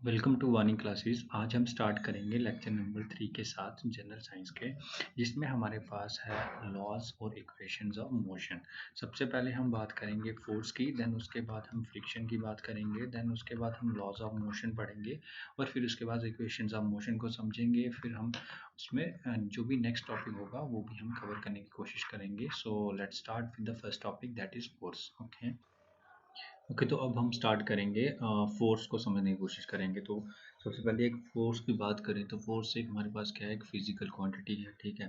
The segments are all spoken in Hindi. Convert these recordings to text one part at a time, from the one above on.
Welcome to warning classes. आज हम स्टार्ट करेंगे लेक्चर नंबर 3 के साथ जनरल साइंस के, जिसमें हमारे पास है लॉज और इक्वेशंस ऑफ मोशन। सबसे पहले हम बात करेंगे फोर्स की, देन उसके बाद हम फ्रिक्शन की बात करेंगे, देन उसके बाद हम लॉज ऑफ मोशन पढ़ेंगे और फिर उसके बाद इक्वेशंस ऑफ मोशन को समझेंगे। फिर हम उसमें जो भी नेक्स्ट टॉपिक होगा वो भी हम कवर करने की कोशिश करेंगे। So let's start with the first topic, that is force. Okay, तो अब हम स्टार्ट करेंगे, फोर्स को समझने की कोशिश करेंगे। तो सबसे पहले एक फोर्स की बात करें तो फोर्स एक हमारे पास क्या है, एक फिजिकल क्वांटिटी है। ठीक है,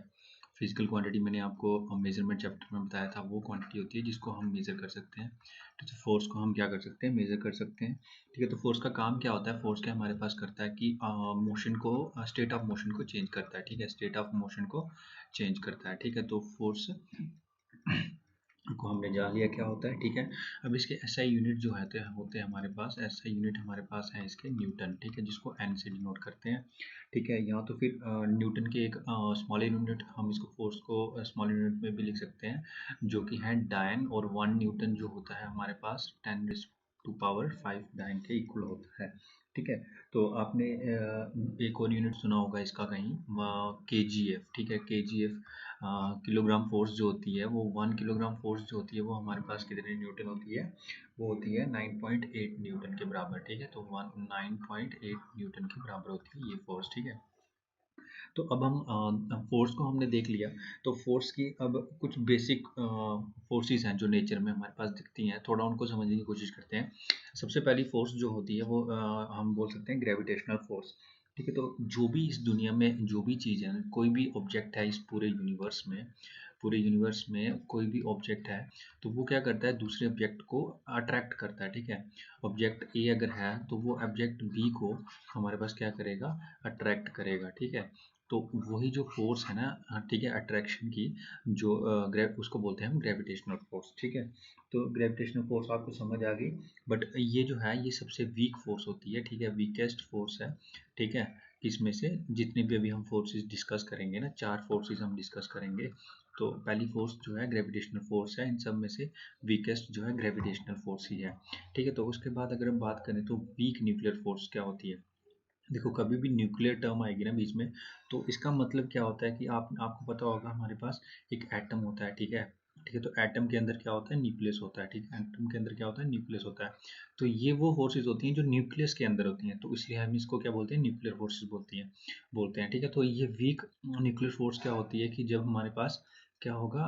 फिजिकल क्वांटिटी मैंने आपको मेजरमेंट चैप्टर में बताया था, वो क्वांटिटी होती है जिसको हम मेजर कर सकते हैं। तो फोर्स को हम क्या कर सकते हैं, मेजर कर सकते हैं। ठीक है, तो फोर्स का काम क्या होता है, फोर्स क्या हमारे पास करता है कि मोशन को, स्टेट ऑफ मोशन को चेंज करता है। ठीक है, स्टेट ऑफ मोशन को चेंज करता है। ठीक है, तो फोर्स को हमने जान लिया क्या होता है। ठीक है, अब इसके एसआई यूनिट जो होते हैं हमारे पास, एसआई यूनिट हमारे पास है इसके न्यूटन। ठीक है, जिसको एन से डिनोट करते हैं। ठीक है, यहाँ तो फिर न्यूटन के एक स्मॉल यूनिट, हम इसको फोर्स को स्मॉल यूनिट में भी लिख सकते हैं, जो कि है डायन। और 1 न्यूटन जो होता है हमारे पास 10⁵ डायन के इक्वल होता है। ठीक है, तो आपने एक और यूनिट सुना होगा इसका कहीं, के जी एफ। ठीक है, के जी एफ किलोग्राम फोर्स जो होती है, वो 1 किलोग्राम फोर्स जो होती है वो हमारे पास कितने न्यूटन होती है, वो होती है 9.8 न्यूटन के बराबर। ठीक है, तो 9.8 न्यूटन के बराबर होती है ये फोर्स। ठीक है, तो अब हम फोर्स को हमने देख लिया। तो फोर्स की अब कुछ बेसिक फोर्सेस हैं जो नेचर में हमारे पास दिखती हैं, थोड़ा उनको समझने की कोशिश करते हैं। सबसे पहली फोर्स जो होती है वो हम बोल सकते हैं ग्रेविटेशनल फोर्स। ठीक है, तो जो भी इस दुनिया में जो भी चीज़ है, कोई भी ऑब्जेक्ट है इस पूरे यूनिवर्स में कोई भी ऑब्जेक्ट है, तो वो क्या करता है, दूसरे ऑब्जेक्ट को अट्रैक्ट करता है। ठीक है, ऑब्जेक्ट ए अगर है तो वो ऑब्जेक्ट बी को हमारे पास क्या करेगा, अट्रैक्ट करेगा। ठीक है, तो वही जो फोर्स है ना, ठीक है, अट्रैक्शन की, जो उसको बोलते हैं हम ग्रेविटेशनल फोर्स। ठीक है, तो ग्रेविटेशनल फोर्स आपको समझ आ गई। बट ये जो है ये सबसे वीक फोर्स होती है। ठीक है, वीकेस्ट फोर्स है। ठीक है, इसमें से जितने भी अभी हम फोर्सेस डिस्कस करेंगे ना, 4 फोर्सेस हम डिस्कस करेंगे, तो पहली फोर्स जो है ग्रेविटेशनल फोर्स है। इन सब में से वीकेस्ट जो है ग्रेविटेशनल फोर्स ही है। ठीक है, तो उसके बाद अगर हम बात करें तो वीक न्यूक्लियर फोर्स क्या होती है। देखो, कभी भी न्यूक्लियर टर्म आएगी ना बीच में, तो इसका मतलब क्या होता है कि आपको पता होगा हमारे पास एक एटम होता है। ठीक है, ठीक है, तो एटम के अंदर क्या होता है, न्यूक्लियस होता है। ठीक है, एटम के अंदर क्या होता है, न्यूक्लियस होता है। तो ये वो फोर्सेज होती हैं जो न्यूक्लियस के अंदर होती हैं, तो इसलिए हम इसको क्या बोलते हैं, न्यूक्लियर फोर्सेज बोलते हैं। ठीक है, तो ये वीक न्यूक्लियर फोर्स क्या होती है कि जब हमारे पास क्या होगा,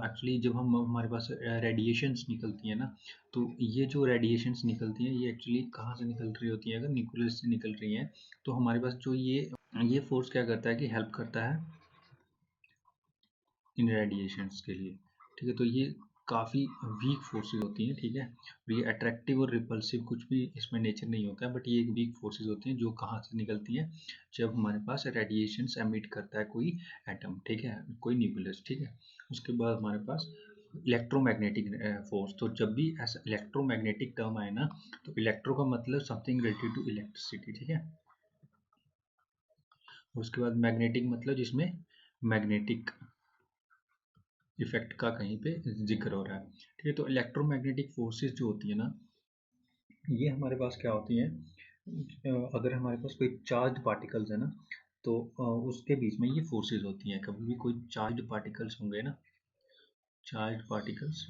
एक्चुअली जब हम हमारे पास रेडिएशंस निकलती है ना, तो ये जो रेडिएशंस निकलती हैं ये एक्चुअली कहाँ से निकल रही होती है, अगर न्यूक्लियस से निकल रही हैं, तो हमारे पास जो ये फोर्स क्या करता है कि हेल्प करता है इन रेडिएशंस के लिए। ठीक है, तो ये काफ़ी वीक फोर्सेस होती हैं। ठीक है, और ये अट्रैक्टिव और रिपल्सिव कुछ भी इसमें नेचर नहीं होता है, बट ये एक वीक फोर्सेस होती हैं जो कहाँ से निकलती हैं, जब हमारे पास रेडिएशंस एमिट करता है कोई एटम। ठीक है, कोई न्यूक्लियस। ठीक है, उसके बाद हमारे पास इलेक्ट्रोमैग्नेटिक फोर्स। तो जब भी ऐसा इलेक्ट्रोमैग्नेटिक टर्म आए ना, तो इलेक्ट्रो का मतलब समथिंग रिलेटेड टू इलेक्ट्रिसिटी। ठीक है, उसके बाद मैग्नेटिक मतलब जिसमें मैग्नेटिक इफेक्ट का कहीं पे जिक्र हो रहा है। ठीक है, तो इलेक्ट्रोमैग्नेटिक फोर्सेस जो होती है ना, ये हमारे पास क्या होती हैं, अगर हमारे पास कोई चार्ज पार्टिकल्स है ना, तो उसके बीच में ये फोर्सेस होती हैं। कभी भी कोई चार्ज पार्टिकल्स होंगे ना, चार्ज पार्टिकल्स,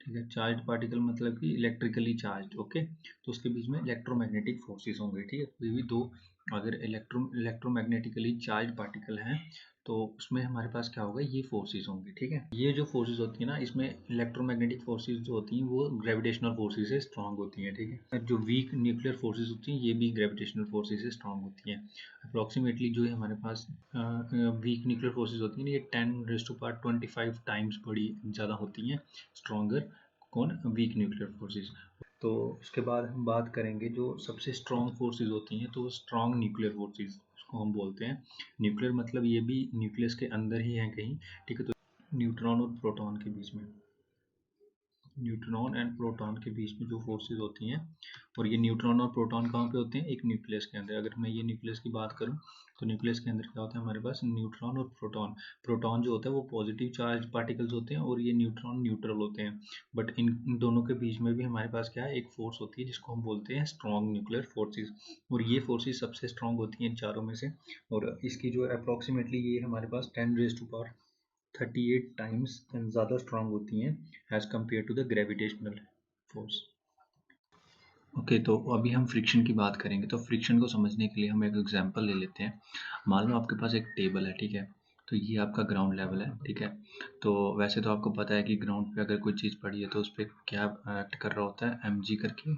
ठीक है, चार्ज पार्टिकल मतलब कि इलेक्ट्रिकली चार्ज। ओके, तो उसके बीच में इलेक्ट्रोमैग्नेटिक फोर्सेस होंगे। ठीक है, कोई भी दो अगर इलेक्ट्रोमैग्नेटिकली चार्ज पार्टिकल हैं, तो उसमें हमारे पास क्या होगा, ये फोर्सेस होंगे। ठीक है, ये जो फोर्सेस होती है ना, इसमें इलेक्ट्रोमैग्नेटिक फोर्सेस जो होती हैं वो ग्रेविटेशनल फोर्सेस से स्ट्रांग होती हैं। ठीक है, जो वीक न्यूक्लियर फोर्सेस होती हैं ये भी ग्रेविटेशनल फोर्सेस से स्ट्रांग होती हैं। अप्रॉक्सीमेटली जो है हमारे पास वीक न्यूक्लियर फोर्सेस होती हैं ये 10⁻25 टाइम्स बड़ी ज़्यादा होती हैं, स्ट्रॉन्गर, कौन, वीक न्यूक्लियर फोर्सेस। तो उसके बाद हम बात करेंगे जो सबसे स्ट्रॉन्ग फोर्सेस होती हैं, तो स्ट्रॉन्ग न्यूक्लियर फोर्सेस उसको हम बोलते हैं। न्यूक्लियर मतलब ये भी न्यूक्लियस के अंदर ही है कहीं। ठीक है, तो न्यूट्रॉन और प्रोटॉन के बीच में, न्यूट्रॉन एंड प्रोटॉन के बीच में जो फोर्सेस होती हैं, और ये न्यूट्रॉन और प्रोटॉन कहाँ पे होते हैं, एक न्यूक्लियस के अंदर। अगर मैं ये न्यूक्लियस की बात करूँ तो न्यूक्लियस के अंदर क्या होता है हमारे पास, न्यूट्रॉन और प्रोटॉन। प्रोटॉन जो होता है वो पॉजिटिव चार्ज पार्टिकल्स होते हैं और ये न्यूट्रॉन न्यूट्रल होते हैं। बट इन दोनों के बीच में भी हमारे पास क्या है, एक फोर्स होती है जिसको हम बोलते हैं स्ट्रॉन्ग न्यूक्लियर फोर्सेस, और ये फोर्सेस सबसे स्ट्रॉन्ग होती हैं इन चारों में से। और इसकी जो अप्रोक्सीमेटली ये हमारे पास 10⁻38 टाइम्स ज़्यादा स्ट्रॉन्ग होती हैं as compare to the gravitational force. Okay, तो अभी हम फ्रिक्शन की बात करेंगे। तो फ्रिक्शन को समझने के लिए हम एक एग्जांपल ले लेते हैं। मान लो आपके पास एक टेबल है, ठीक है, तो ये आपका ग्राउंड लेवल है, ठीक है। तो वैसे तो आपको पता है कि ग्राउंड पे अगर कोई चीज़ पड़ी है तो उस पर क्या एक्ट कर रहा होता है, mg करके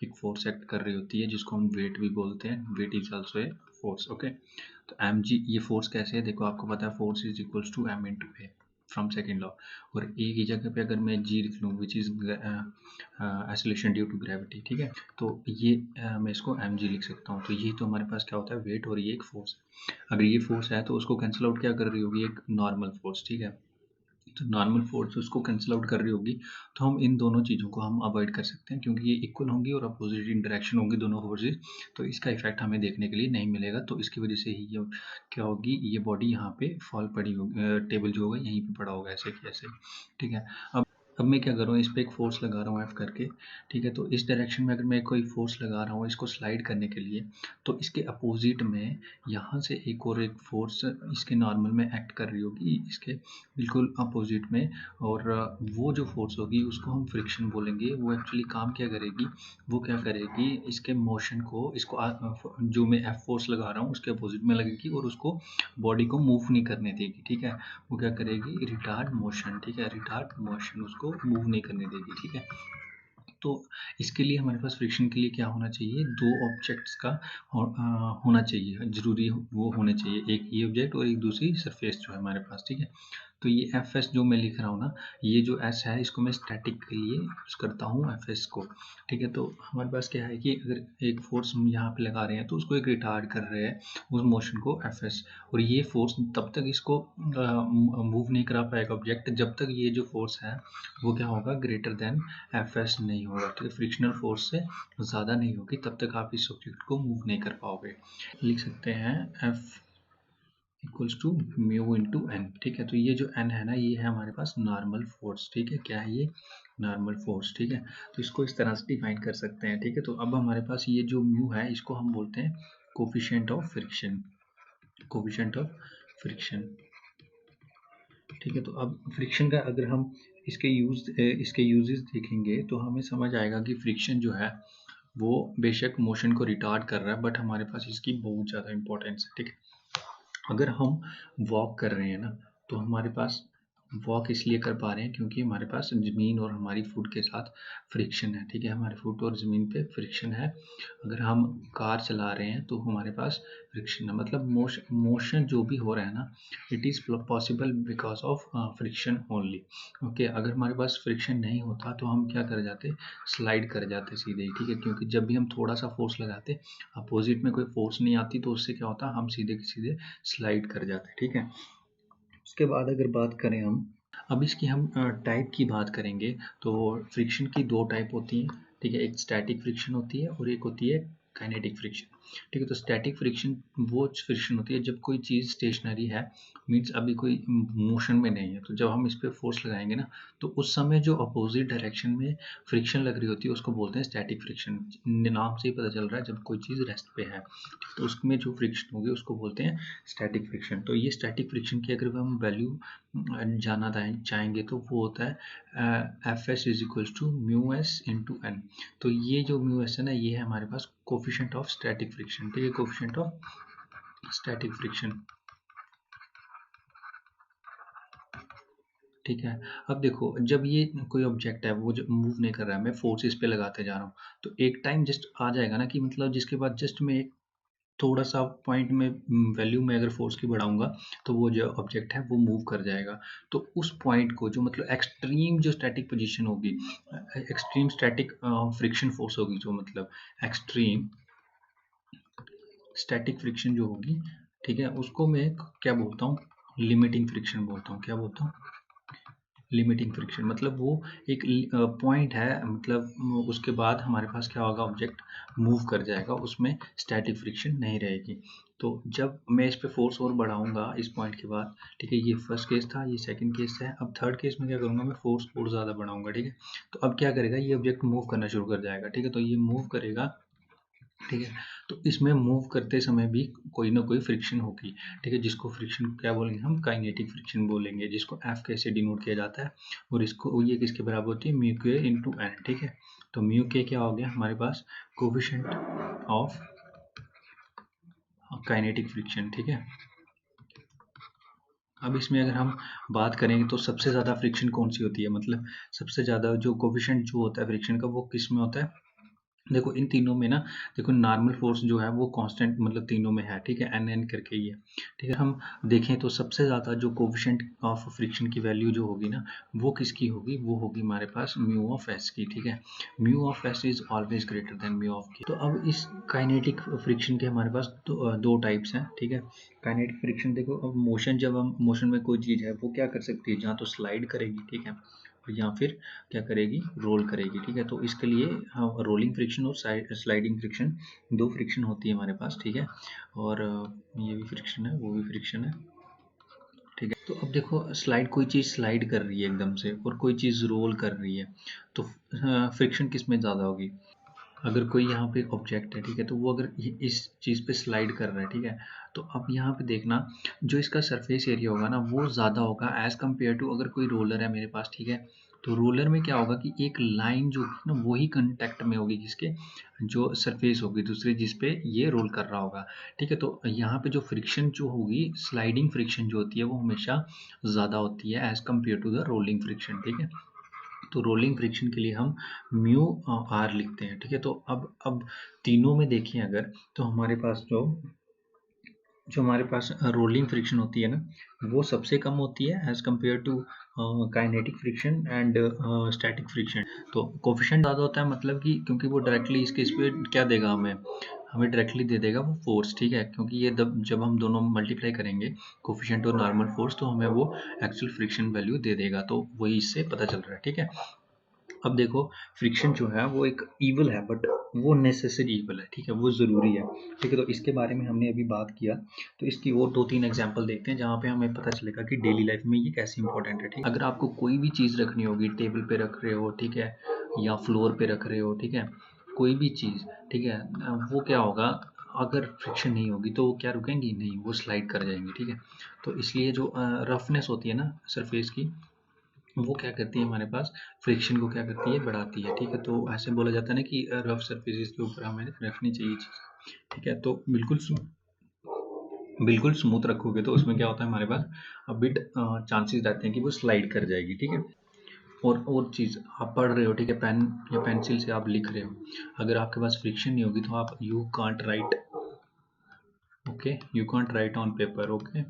एक फोर्स एक्ट कर रही होती है जिसको हम वेट भी बोलते हैं। Weight is also a force. Okay, तो mg ये फोर्स कैसे है, देखो आपको पता है force is equals to m into A from second law. और ए की जगह पे अगर मैं g लिख लूँ which is acceleration due to gravity, ठीक है, तो ये मैं इसको mg लिख सकता हूँ। तो ये तो हमारे पास क्या होता है, वेट, और ये एक फोर्स है। अगर ये फोर्स है तो उसको कैंसिल आउट क्या कर रही होगी, एक नॉर्मल फोर्स, ठीक है। तो नॉर्मल फोर्स उसको कैंसिल आउट कर रही होगी। तो हम इन दोनों चीज़ों को हम अवॉइड कर सकते हैं क्योंकि ये इक्वल होंगी और अपोजिट इन डायरेक्शन होंगी दोनों फोर्सेज। तो इसका इफेक्ट हमें देखने के लिए नहीं मिलेगा। तो इसकी वजह से ही ये क्या होगी, ये बॉडी यहाँ पे फॉल पड़ी होगी, टेबल जो होगा यहीं पे पड़ा होगा ऐसे कि ऐसे, ठीक है। अब मैं क्या कर रहा हूँ, इस पर एक फोर्स लगा रहा हूँ एफ करके, ठीक है। तो इस डायरेक्शन में अगर मैं कोई फोर्स लगा रहा हूँ इसको स्लाइड करने के लिए, तो इसके अपोजिट में यहाँ से एक और एक फोर्स इसके नॉर्मल में एक्ट कर रही होगी, इसके बिल्कुल अपोजिट में। और वो जो फोर्स होगी उसको हम फ्रिक्शन बोलेंगे। वो एक्चुअली काम क्या करेगी, वो क्या करेगी, इसके मोशन को, इसको जो मैं एफ फोर्स लगा रहा हूँ उसके अपोजिट में लगेगी और उसको बॉडी को मूव नहीं करने देगी, ठीक है। वो क्या करेगी, रिटार्ड मोशन, ठीक है, रिटार्ड मोशन, उसको मूव नहीं करने देगी, ठीक है। तो इसके लिए हमारे पास फ्रिक्शन के लिए क्या होना चाहिए, दो ऑब्जेक्ट्स का होना चाहिए, जरूरी वो होने चाहिए, एक ये ऑब्जेक्ट और एक दूसरी सरफेस जो है हमारे पास, ठीक है। तो ये एफ एस जो मैं लिख रहा हूँ ना, ये जो एस है इसको मैं स्टैटिक के लिए यूज करता हूँ एफ एस को, ठीक है। तो हमारे पास क्या है कि अगर एक फोर्स हम यहाँ पे लगा रहे हैं तो उसको एक रिटार्ड कर रहे हैं उस मोशन को एफ एस, और ये फोर्स तब तक इसको मूव नहीं करा पाएगा ऑब्जेक्ट जब तक ये जो फोर्स है वो क्या होगा, ग्रेटर देन एफ एस नहीं होगा, ठीक है। फ्रिक्शनल फोर्स से ज़्यादा नहीं होगी तब तक आप इस ऑब्जेक्ट को मूव नहीं कर पाओगे। लिख सकते हैं F equals to mu into N, ठीक है। तो ये जो एन है ना, ये है हमारे पास नॉर्मल फोर्स, ठीक है। क्या है ये, नॉर्मल फोर्स, ठीक है। तो इसको इस तरह से डिफाइन कर सकते हैं, ठीक है। तो अब हमारे पास ये जो म्यू है इसको हम बोलते हैं coefficient of friction, coefficient of friction, ठीक है। तो अब फ्रिक्शन का अगर हम इसके यूजेस देखेंगे तो हमें समझ आएगा कि फ्रिक्शन जो है वो बेशक मोशन को रिटार्ड कर रहा है बट हमारे पास इसकी बहुत ज़्यादा इंपॉर्टेंस है, ठीक है। अगर हम वॉक कर रहे हैं ना, तो हमारे पास वॉक इसलिए कर पा रहे हैं क्योंकि हमारे पास ज़मीन और हमारी फुट के साथ फ्रिक्शन है, ठीक है। हमारे फुट और ज़मीन पे फ्रिक्शन है। अगर हम कार चला रहे हैं तो हमारे पास फ्रिक्शन है, मतलब मोशन जो भी हो रहा है ना, it is possible because of friction only. Okay, अगर हमारे पास फ्रिक्शन नहीं होता तो हम क्या कर जाते, स्लाइड कर जाते सीधे ही, ठीक है। क्योंकि जब भी हम थोड़ा सा फोर्स लगाते, अपोजिट में कोई फोर्स नहीं आती, तो उससे क्या होता, हम सीधे के सीधे स्लाइड कर जाते, ठीक है। उसके बाद अगर बात करें हम, अब इसकी हम टाइप की बात करेंगे तो फ्रिक्शन की दो टाइप होती हैं, ठीक है। एक स्टैटिक फ्रिक्शन होती है और एक होती है काइनेटिक फ्रिक्शन, ठीक है। तो स्टैटिक फ्रिक्शन वो फ्रिक्शन होती है जब कोई चीज़ स्टेशनरी है, मीन्स अभी कोई मोशन में नहीं है, तो जब हम इस पर फोर्स लगाएंगे ना, तो उस समय जो अपोजिट डायरेक्शन में फ्रिक्शन लग रही होती है उसको बोलते हैं स्टैटिक फ्रिक्शन। नाम से ही पता चल रहा है जब कोई चीज़ रेस्ट पे है तो उसमें जो फ्रिक्शन होगी उसको बोलते हैं स्टैटिक फ्रिक्शन। तो ये स्टैटिक फ्रिक्शन की अगर हम वैल्यू जानना चाहेंगे तो वो होता है F S is equals to mu S into N. तो ये जो म्यू एस है ना, ये है हमारे पास कोफिशिएंट ऑफ स्टैटिक फ्रिक्शन, ठीक है, कोफिशिएंट ऑफ स्टैटिक फ्रिक्शन, ठीक है। अब देखो जब ये कोई ऑब्जेक्ट है वो जो मूव नहीं कर रहा है, मैं फोर्स इस पे लगाते जा रहा हूँ, तो एक टाइम जस्ट आ जाएगा ना कि मतलब जिसके बाद जस्ट मैं एक थोड़ा सा पॉइंट में वैल्यू में अगर फोर्स की बढ़ाऊंगा तो वो जो ऑब्जेक्ट है वो मूव कर जाएगा। तो उस पॉइंट को जो मतलब एक्सट्रीम जो स्टैटिक पोजीशन होगी, एक्सट्रीम स्टैटिक फ्रिक्शन फोर्स होगी, जो मतलब एक्सट्रीम स्टैटिक फ्रिक्शन जो होगी, ठीक है, उसको मैं क्या बोलता हूँ, लिमिटिंग फ्रिक्शन बोलता हूँ। क्या बोलता हूँ, लिमिटिंग फ्रिक्शन मतलब वो एक पॉइंट है, मतलब उसके बाद हमारे पास क्या होगा, ऑब्जेक्ट मूव कर जाएगा, उसमें स्टैटिक फ्रिक्शन नहीं रहेगी। तो जब मैं इस पे फोर्स और बढ़ाऊंगा इस पॉइंट के बाद, ठीक है, ये फर्स्ट केस था, ये सेकंड केस है, अब थर्ड केस में क्या करूंगा, मैं फोर्स और ज़्यादा बढ़ाऊंगा, ठीक है। तो अब क्या करेगा, ये ऑब्जेक्ट मूव करना शुरू कर जाएगा, ठीक है, तो ये मूव करेगा, ठीक है। तो इसमें मूव करते समय भी कोई ना कोई फ्रिक्शन होगी, ठीक है, जिसको फ्रिक्शन क्या बोलेंगे, हम काइनेटिक फ्रिक्शन बोलेंगे, जिसको एफ कैसे डिनोट किया जाता है, और इसको ये किसके बराबर होती है, म्यू के इंटू एन, ठीक है। तो म्यू के क्या हो गया हमारे पास, कोफिशिएंट ऑफ काइनेटिक फ्रिक्शन, ठीक है। अब इसमें अगर हम बात करेंगे तो सबसे ज़्यादा फ्रिक्शन कौन सी होती है, मतलब सबसे ज़्यादा जो कोफिशिएंट जो होता है फ्रिक्शन का, वो किस में होता है, देखो इन तीनों में ना, देखो नॉर्मल फोर्स जो है वो कांस्टेंट मतलब तीनों में है, ठीक है, एन एन करके ही है, ठीक है। हम देखें तो सबसे ज़्यादा जो कोफिशिएंट ऑफ फ्रिक्शन की वैल्यू जो होगी ना, वो किसकी होगी, वो होगी हमारे पास म्यू ऑफ एस की, ठीक है। Mu of S is always greater than mu of की। तो अब इस काइनेटिक फ्रिक्शन के हमारे पास दो टाइप्स हैं, ठीक है। काइनेटिक फ्रिक्शन देखो, अब मोशन, जब हम मोशन में कोई चीज़ है वो क्या कर सकती है, जहाँ तो स्लाइड करेगी, ठीक है, या फिर क्या करेगी, रोल करेगी, ठीक है। तो इसके लिए हम रोलिंग फ्रिक्शन और स्लाइडिंग फ्रिक्शन, दो फ्रिक्शन होती है हमारे पास, ठीक है। और ये भी फ्रिक्शन है, वो भी फ्रिक्शन है, ठीक है। तो अब देखो, स्लाइड, कोई चीज़ स्लाइड कर रही है एकदम से और कोई चीज़ रोल कर रही है, तो फ्रिक्शन किस में ज़्यादा होगी, अगर कोई यहाँ पे ऑब्जेक्ट है, ठीक है, तो वो अगर इस चीज़ पे स्लाइड कर रहा है, ठीक है, तो अब यहाँ पे देखना, जो इसका सरफेस एरिया होगा ना वो ज़्यादा होगा एज़ कम्पेयर टू अगर कोई रोलर है मेरे पास, ठीक है। तो रोलर में क्या होगा कि एक लाइन जो होगी ना वही कंटेक्ट में होगी जिसके, जो सरफेस होगी दूसरी जिस पे ये रोल कर रहा होगा, ठीक है। तो यहाँ पे जो फ्रिक्शन जो होगी, स्लाइडिंग फ्रिक्शन जो होती है वो हमेशा ज़्यादा होती है as compare to the rolling friction, ठीक है। तो रोलिंग फ्रिक्शन के लिए हम म्यू आर लिखते हैं, ठीक है। तो अब तीनों में देखें अगर, तो हमारे पास जो हमारे पास रोलिंग फ्रिक्शन होती है ना, वो सबसे कम होती है as compare to kinetic friction and static friction. तो कोफिशिएंट ज़्यादा होता है, मतलब कि क्योंकि वो डायरेक्टली इसके इस पे क्या देगा, हमें हमें डायरेक्टली दे देगा वो फोर्स, ठीक है, क्योंकि ये जब हम दोनों मल्टीप्लाई करेंगे कोफिशिएंट और नॉर्मल फोर्स, तो हमें वो एक्चुअल फ्रिक्शन वैल्यू दे देगा, तो वही इससे पता चल रहा है, ठीक है। अब देखो, फ्रिक्शन जो है वो एक ईवल है, बट वो नेसेसरी ईवल है, ठीक है, वो ज़रूरी है, ठीक है। तो इसके बारे में हमने अभी बात किया, तो इसकी और दो तीन एग्जांपल देखते हैं जहाँ पे हमें पता चलेगा कि डेली लाइफ में ये कैसे इंपॉर्टेंट है, ठीक है। अगर आपको कोई भी चीज़ रखनी होगी, टेबल पे रख रहे हो, ठीक है, या फ्लोर पे रख रहे हो, ठीक है, कोई भी चीज़, ठीक है, वो क्या होगा, अगर फ्रिक्शन नहीं होगी तो वो क्या रुकेंगी नहीं, वो स्लाइड कर जाएंगी, ठीक है। तो इसलिए जो रफनेस होती है ना सरफेस की, वो क्या करती है हमारे पास, फ्रिक्शन को क्या करती है, बढ़ाती है, ठीक है। तो ऐसे बोला जाता है ना कि रफ सरफेसेस के ऊपर हमें रखनी चाहिए चीज़, ठीक है। तो बिल्कुल स्मूथ रखोगे तो उसमें क्या होता है हमारे पास, बिट चांसेस रहते हैं कि वो स्लाइड कर जाएगी, ठीक है। और चीज़, आप पढ़ रहे हो, ठीक है, पेन या पेंसिल से आप लिख रहे हो, अगर आपके पास फ्रिक्शन नहीं होगी तो आप you can't right, okay, you can't right on paper, okay.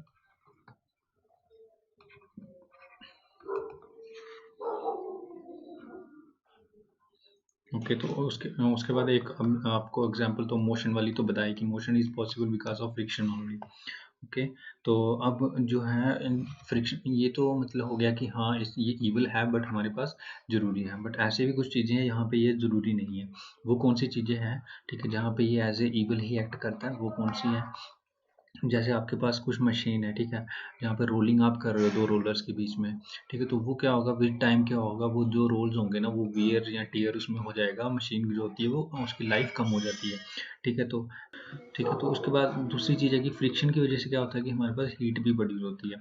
Okay, तो उसके बाद एक आपको एग्जांपल तो मोशन वाली तो बताई कि motion is possible because of friction only, okay. तो अब जो है फ्रिक्शन, ये तो मतलब हो गया कि हाँ ये ईवल है बट हमारे पास ज़रूरी है, बट ऐसे भी कुछ चीज़ें हैं यहाँ पे ये ज़रूरी नहीं है। वो कौन सी चीज़ें हैं, ठीक है, जहाँ पे ये एज ए ईवल ही एक्ट करता है, वो कौन सी है, जैसे आपके पास कुछ मशीन है, ठीक है, जहाँ पे रोलिंग आप कर रहे हो दो रोलर्स के बीच में, ठीक है, तो वो क्या होगा, विद टाइम क्या होगा, वो जो रोल्स होंगे ना वो वियर या टीयर उसमें हो जाएगा, मशीन जो होती है वो उसकी लाइफ कम हो जाती है, ठीक है। तो ठीक है, तो उसके बाद दूसरी चीज़ है कि फ्रिक्शन की वजह से क्या होता है कि हमारे पास हीट भी प्रोड्यूस होती है,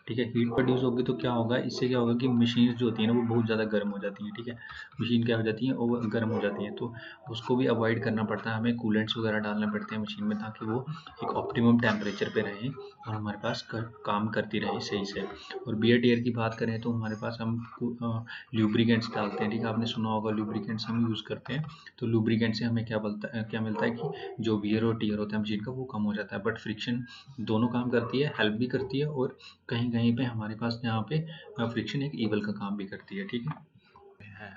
ठीक है। हीट प्रोड्यूस होगी तो क्या होगा, इससे क्या होगा कि मशीन जो होती है ना वो बहुत ज़्यादा गर्म हो जाती हैं, ठीक है, मशीन क्या हो जाती है, वो गर्म हो जाती है, तो उसको भी अवॉइड करना पड़ता है, हमें कूलेंट्स वगैरह डालने पड़ते हैं मशीन में ताकि वो एक ऑप्टिमम टेम्परेचर पे रहे और हमारे पास काम करती रहे सही से। और बियर टियर की बात करें तो हमारे पास हम ल्यूब्रिकेंट्स डालते हैं, ठीक है, आपने सुना होगा ल्यूब्रिकेंट्स हम यूज़ करते हैं, तो लुब्रिकेंट से हमें क्या मिलता है कि जो वियर और टियर होता है मशीन का वो कम हो जाता है, बट फ्रिक्शन दोनों काम करती है, हेल्प भी करती है, और कहीं कहीं पे हमारे पास यहाँ पे फ्रिक्शन एक ईवल का काम भी करती है, ठीक है।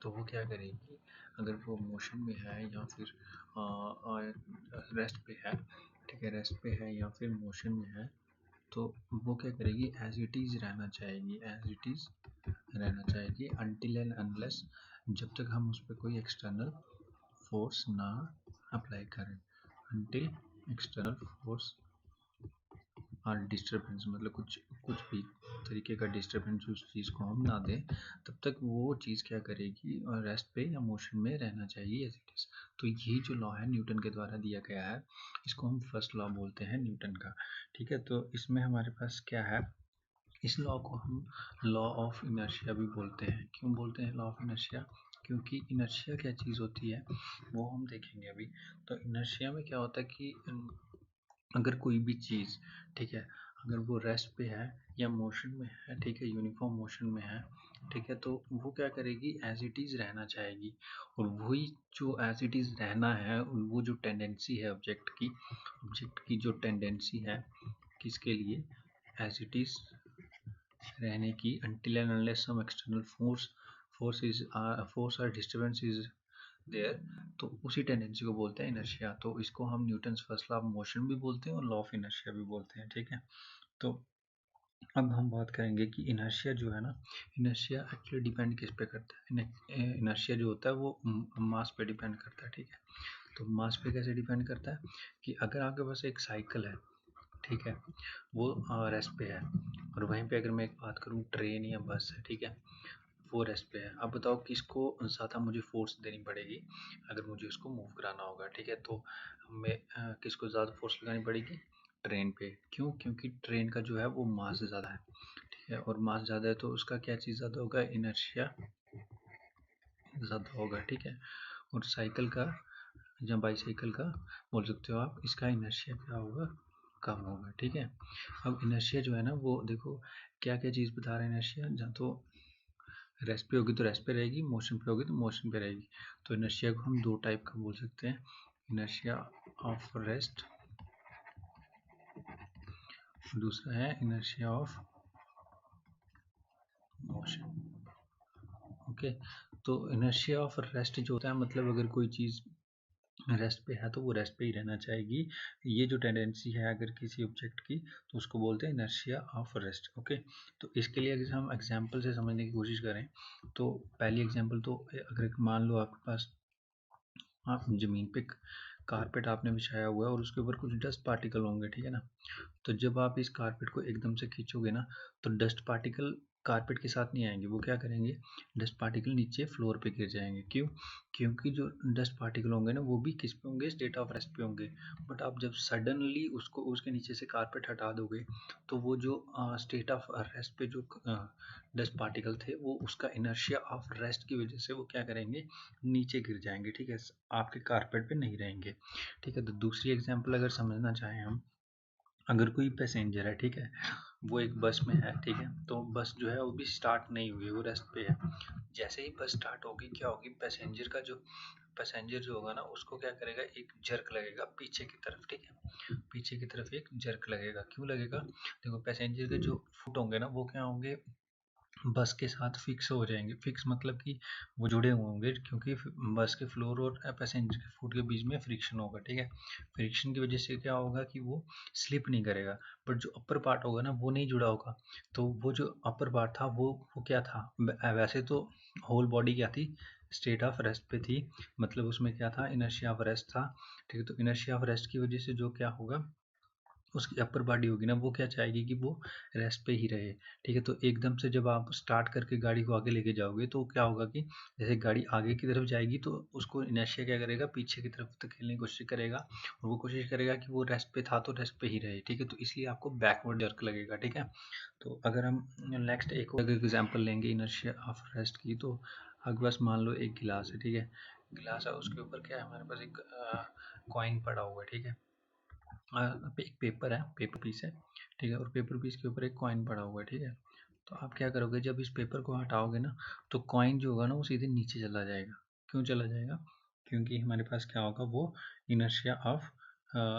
तो वो क्या करेगी, अगर वो मोशन में है या फिर रेस्ट पे है, ठीक है, रेस्ट पे है या फिर मोशन में है, तो वो क्या करेगी, एज इट इज़ रहना चाहेगी, एज इट इज़ रहना चाहेगी अनटिल एंड अनलेस, जब तक हम उस पर कोई एक्सटर्नल फोर्स ना अप्लाई करें, अनटिल एक्सटर्नल फोर्स और डिस्टर्बेंस, मतलब कुछ कुछ भी तरीके का डिस्टर्बेंस उस चीज़ को हम ना दें, तब तक वो चीज़ क्या करेगी, और रेस्ट पे या मोशन में रहना चाहिए एज इट इज़। तो ये जो लॉ है न्यूटन के द्वारा दिया गया है, इसको हम फर्स्ट लॉ बोलते हैं न्यूटन का। ठीक है, तो इसमें हमारे पास क्या है, इस लॉ को हम लॉ ऑफ इनर्शिया भी बोलते हैं। क्यों बोलते हैं लॉ ऑफ इनर्शिया, क्योंकि इनर्शिया क्या चीज़ होती है वो हम देखेंगे अभी। तो इनर्शिया में क्या होता है कि अगर कोई भी चीज़, ठीक है, अगर वो रेस्ट पे है या मोशन में है, ठीक है, यूनिफॉर्म मोशन में है, ठीक है, तो वो क्या करेगी, एज इट इज़ रहना चाहेगी। और वही जो एज इट इज़ रहना है, वो जो टेंडेंसी है ऑब्जेक्ट की जो टेंडेंसी है, किसके लिए, एज इट इज़ रहने की, until and unless some external force or disturbance is there, तो उसी टेंडेंसी को बोलते हैं इनर्शिया। तो इसको हम Newton's first law of motion भी बोलते हैं और लॉ ऑफ इनर्शिया भी बोलते हैं। ठीक है, तो अब हम बात करेंगे कि इनर्शिया जो है ना, इनर्शिया एक्चुअली डिपेंड किस पे करता है। इनर्शिया जो होता है वो मास पे डिपेंड करता है। ठीक है, तो मास पे कैसे डिपेंड करता है कि अगर आपके पास एक साइकिल है, ठीक है, वो रेस्ट पे है, और वहीं पे अगर मैं एक बात करूँ ट्रेन या बस है, ठीक है, वो रेस्ट पे है। अब बताओ किसको ज़्यादा मुझे फोर्स देनी पड़ेगी अगर मुझे उसको मूव कराना होगा। ठीक है, तो हमें किसको ज़्यादा फोर्स लगानी पड़ेगी, ट्रेन पे। क्यों, क्योंकि ट्रेन का जो है वो मास ज़्यादा है। ठीक है, और मास ज़्यादा है तो उसका क्या चीज़ ज़्यादा होगा, इनर्शिया ज़्यादा होगा। ठीक है, और साइकिल का या बाईसाइकिल का बोल सकते हो आप, इसका इनर्शिया क्या होगा, कम होगा। ठीक है, अब इनर्शिया जो है ना वो देखो क्या क्या चीज़ बता रहा है इनर्शिया, जहाँ तो रेस्ट पे होगी तो रेस्ट पे रहेगी, मोशन पे होगी तो मोशन पे रहेगी। तो इनर्शिया को हम दो टाइप का बोल सकते हैं, इनर्शिया ऑफ रेस्ट, दूसरा है इनर्शिया ऑफ मोशन। ओके, तो इनर्शिया ऑफ रेस्ट जो होता है, मतलब अगर कोई चीज़ रेस्ट पे है तो वो रेस्ट पे ही रहना चाहेगी। ये जो टेंडेंसी है अगर किसी ऑब्जेक्ट की, तो उसको बोलते हैं इनर्शिया ऑफ रेस्ट। ओके, तो इसके लिए अगर हम एग्जांपल से समझने की कोशिश करें, तो पहली एग्जांपल, तो अगर मान लो आपके पास, आप ज़मीन पे कारपेट आपने बिछाया हुआ है और उसके ऊपर कुछ डस्ट पार्टिकल होंगे, ठीक है ना, तो जब आप इस कारपेट को एकदम से खींचोगे ना, तो डस्ट पार्टिकल कारपेट के साथ नहीं आएंगे, वो क्या करेंगे, डस्ट पार्टिकल नीचे फ्लोर पे गिर जाएंगे। क्यों, क्योंकि जो डस्ट पार्टिकल होंगे ना वो भी किस पे होंगे, स्टेट ऑफ रेस्ट पे होंगे। बट आप जब सडनली उसको उसके नीचे से कारपेट हटा दोगे, तो वो जो स्टेट ऑफ रेस्ट पे जो डस्ट पार्टिकल थे, वो उसका इनर्शिया ऑफ रेस्ट की वजह से वो क्या करेंगे, नीचे गिर जाएंगे। ठीक है, आपके कारपेट पे नहीं रहेंगे। ठीक है, तो दूसरी एग्जाम्पल अगर समझना चाहें हम, अगर कोई पैसेंजर है, ठीक है, वो एक बस में है, ठीक है, तो बस जो है वो भी स्टार्ट नहीं हुई, वो रेस्ट पे है। जैसे ही बस स्टार्ट होगी, क्या होगी, पैसेंजर जो होगा ना, उसको क्या करेगा, एक जर्क लगेगा पीछे की तरफ। ठीक है, पीछे की तरफ एक जर्क लगेगा। क्यों लगेगा, देखो पैसेंजर के जो फुट होंगे ना वो क्या होंगे, बस के साथ फिक्स हो जाएंगे। फिक्स मतलब कि वो जुड़े हुए होंगे, क्योंकि बस के फ्लोर और पैसेंजर के फुट के बीच में फ्रिक्शन होगा। ठीक है, फ्रिक्शन की वजह से क्या होगा कि वो स्लिप नहीं करेगा, बट जो अपर पार्ट होगा ना वो नहीं जुड़ा होगा। तो वो जो अपर पार्ट था वो क्या था, वैसे तो होल बॉडी क्या थी, स्टेट ऑफ रेस्ट पे थी, मतलब उसमें क्या था, इनर्शिया ऑफ रेस्ट था। ठीक है, तो इनर्शिया ऑफ रेस्ट की वजह से जो क्या होगा, उसकी अपर बॉडी होगी ना वो क्या चाहेगी कि वो रेस्ट पे ही रहे। ठीक है, तो एकदम से जब आप स्टार्ट करके गाड़ी को आगे लेके जाओगे तो क्या होगा कि जैसे गाड़ी आगे की तरफ जाएगी तो उसको इनर्शिया क्या करेगा, पीछे की तरफ धकेलने की कोशिश करेगा, और वो कोशिश करेगा कि वो रेस्ट पे था तो रेस्ट पे ही रहे। ठीक है, तो इसलिए आपको बैकवर्ड जर्क लगेगा। ठीक है, तो अगर हम नेक्स्ट एक और एग्जाम्पल लेंगे इनर्शिया ऑफ रेस्ट की, तो आपके पास मान लो एक गिलास है, ठीक है, गिलास है, उसके ऊपर क्या है, हमारे पास एक कॉइन पड़ा हुआ है। ठीक है, एक पेपर है, पेपर पीस है, ठीक है, और पेपर पीस के ऊपर एक कॉइन पड़ा हुआ है। ठीक है, तो आप क्या करोगे, जब इस पेपर को हटाओगे ना, तो कॉइन जो होगा ना वो सीधे नीचे चला जाएगा। क्यों चला जाएगा, क्योंकि हमारे पास क्या होगा, वो इनर्शिया ऑफ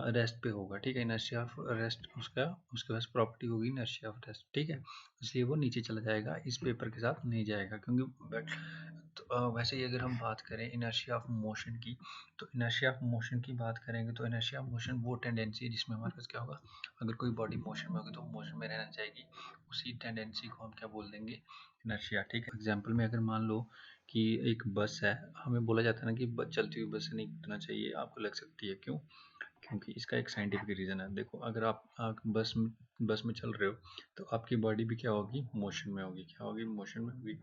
रेस्ट पे होगा। ठीक है, इनर्शिया ऑफ रेस्ट उसका उसके पास प्रॉपर्टी होगी इनर्शिया ऑफ रेस्ट। ठीक है, इसलिए वो नीचे चला जाएगा, इस पेपर के साथ नहीं जाएगा, क्योंकि तो वैसे ही अगर हम बात करें इनर्शिया ऑफ मोशन की, तो इनर्शिया ऑफ मोशन की बात करेंगे तो इनर्शिया ऑफ मोशन वो टेंडेंसी है जिसमें हमारे पास क्या होगा, अगर कोई बॉडी मोशन में होगी तो मोशन में रहना चाहेगी, उसी टेंडेंसी को हम क्या बोल देंगे, इनर्शिया। ठीक है, एग्जाम्पल में अगर मान लो कि एक बस है, हमें बोला जाता है ना कि चलती हुई बस से नहीं कूदना चाहिए, आपको लग सकती है क्यों, क्योंकि इसका एक साइंटिफिक रीज़न है। देखो अगर आप बस में चल रहे हो तो आपकी बॉडी भी क्या होगी, मोशन में होगी, क्या होगी, मोशन में होगी।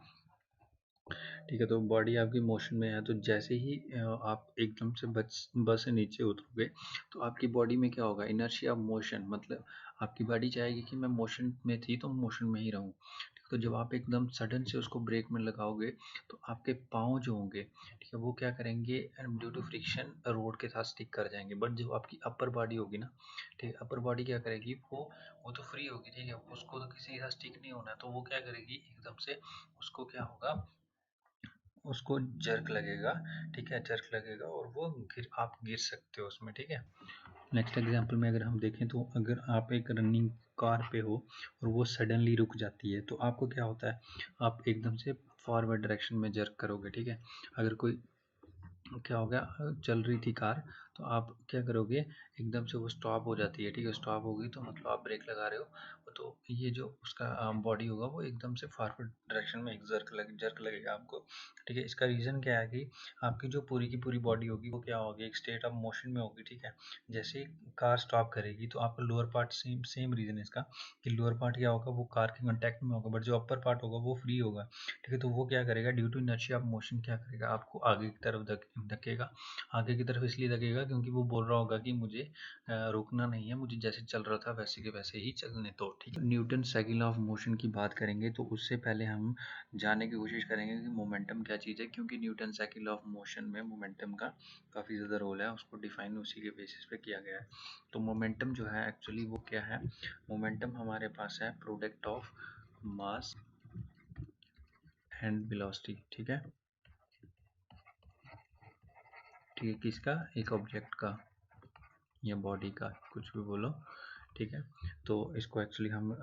ठीक है, तो बॉडी आपकी मोशन में है, तो जैसे ही आप एकदम से बस से नीचे उतरोगे तो आपकी बॉडी में क्या होगा, इनर्शिया ऑफ मोशन, मतलब आपकी बॉडी चाहेगी कि मैं मोशन में थी तो मोशन में ही रहूं। तो जब आप एकदम सडन से उसको ब्रेक में लगाओगे तो आपके पाँव जो होंगे, ठीक है, वो क्या करेंगे, ड्यू टू फ्रिक्शन रोड के साथ स्टिक कर जाएंगे। बट जो आपकी अपर बॉडी होगी ना, ठीक है, अपर बॉडी क्या करेगी, वो तो फ्री होगी, ठीक है, उसको तो किसी के साथ स्टिक नहीं होना है, तो वो क्या करेगी, एकदम से उसको क्या होगा, उसको जर्क लगेगा। ठीक है, जर्क लगेगा और वो आप गिर सकते हो उसमें। ठीक है, नेक्स्ट एग्जांपल में अगर हम देखें तो अगर आप एक रनिंग कार पे हो और वो सडनली रुक जाती है तो आपको क्या होता है, आप एकदम से फॉरवर्ड डायरेक्शन में जर्क करोगे। ठीक है, अगर कोई क्या हो गया, चल रही थी कार, तो आप क्या करोगे, एकदम से वो स्टॉप हो जाती है। ठीक है, स्टॉप होगी तो मतलब आप ब्रेक लगा रहे हो, तो ये जो उसका बॉडी होगा वो एकदम से फॉरवर्ड डायरेक्शन में एक जर्क लगेगा आपको। ठीक है, इसका रीज़न क्या है कि आपकी जो पूरी की पूरी बॉडी होगी वो क्या होगी, एक स्टेट ऑफ मोशन में होगी। ठीक है, जैसे ही कार स्टॉप करेगी तो आपका लोअर पार्ट, सेम रीज़न है इसका कि लोअर पार्ट क्या होगा, वो कार के कॉन्टैक्ट में होगा, बट जो अपर पार्ट होगा वो फ्री होगा। ठीक है, तो वो क्या करेगा, due to inertia of motion क्या करेगा, आपको आगे की तरफ धकेगा। आगे की तरफ इसलिए धकेगा क्योंकि वो बोल रहा होगा कि मुझे रुकना नहीं है, मुझे जैसे चल रहा था वैसे के वैसे ही चलने दो। ठीक है, न्यूटन साइकिल ऑफ मोशन की बात करेंगे तो उससे पहले हम जानने की कोशिश करेंगे कि मोमेंटम क्या चीज़ है, क्योंकि न्यूटन साइकिल ऑफ मोशन में मोमेंटम का काफ़ी ज़्यादा रोल है, उसको डिफाइन उसी के बेसिस पे किया गया है। तो मोमेंटम जो है एक्चुअली वो क्या है, मोमेंटम हमारे पास है product of mass and velocity. ठीक है, ठीक है, किसका, एक ऑब्जेक्ट का या बॉडी का, कुछ भी बोलो। ठीक है, तो इसको एक्चुअली हम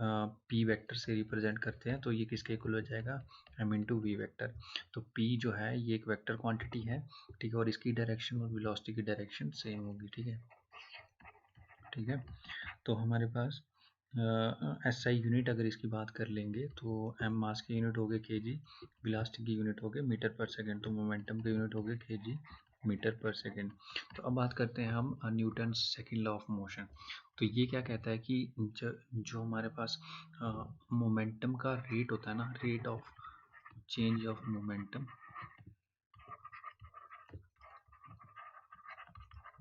पी वेक्टर से रिप्रेजेंट करते हैं, तो ये किसके इक्वल हो जाएगा, एम इंटू वी वेक्टर। तो पी जो है ये एक वेक्टर क्वांटिटी है। ठीक है, और इसकी डायरेक्शन और वेलोसिटी की डायरेक्शन सेम होगी। ठीक है, ठीक है, तो हमारे पास एस आई यूनिट अगर इसकी बात कर लेंगे तो एम मास के यूनिट हो गए के जी, वेलोसिटी की यूनिट हो गए मीटर पर सेकेंड, तो मोमेंटम के यूनिट हो गए के जी मीटर पर सेकेंड। तो अब बात करते हैं हम Newton second law of motion. तो ये क्या कहता है कि जो हमारे पास मोमेंटम का रेट होता है ना, rate of change of momentum,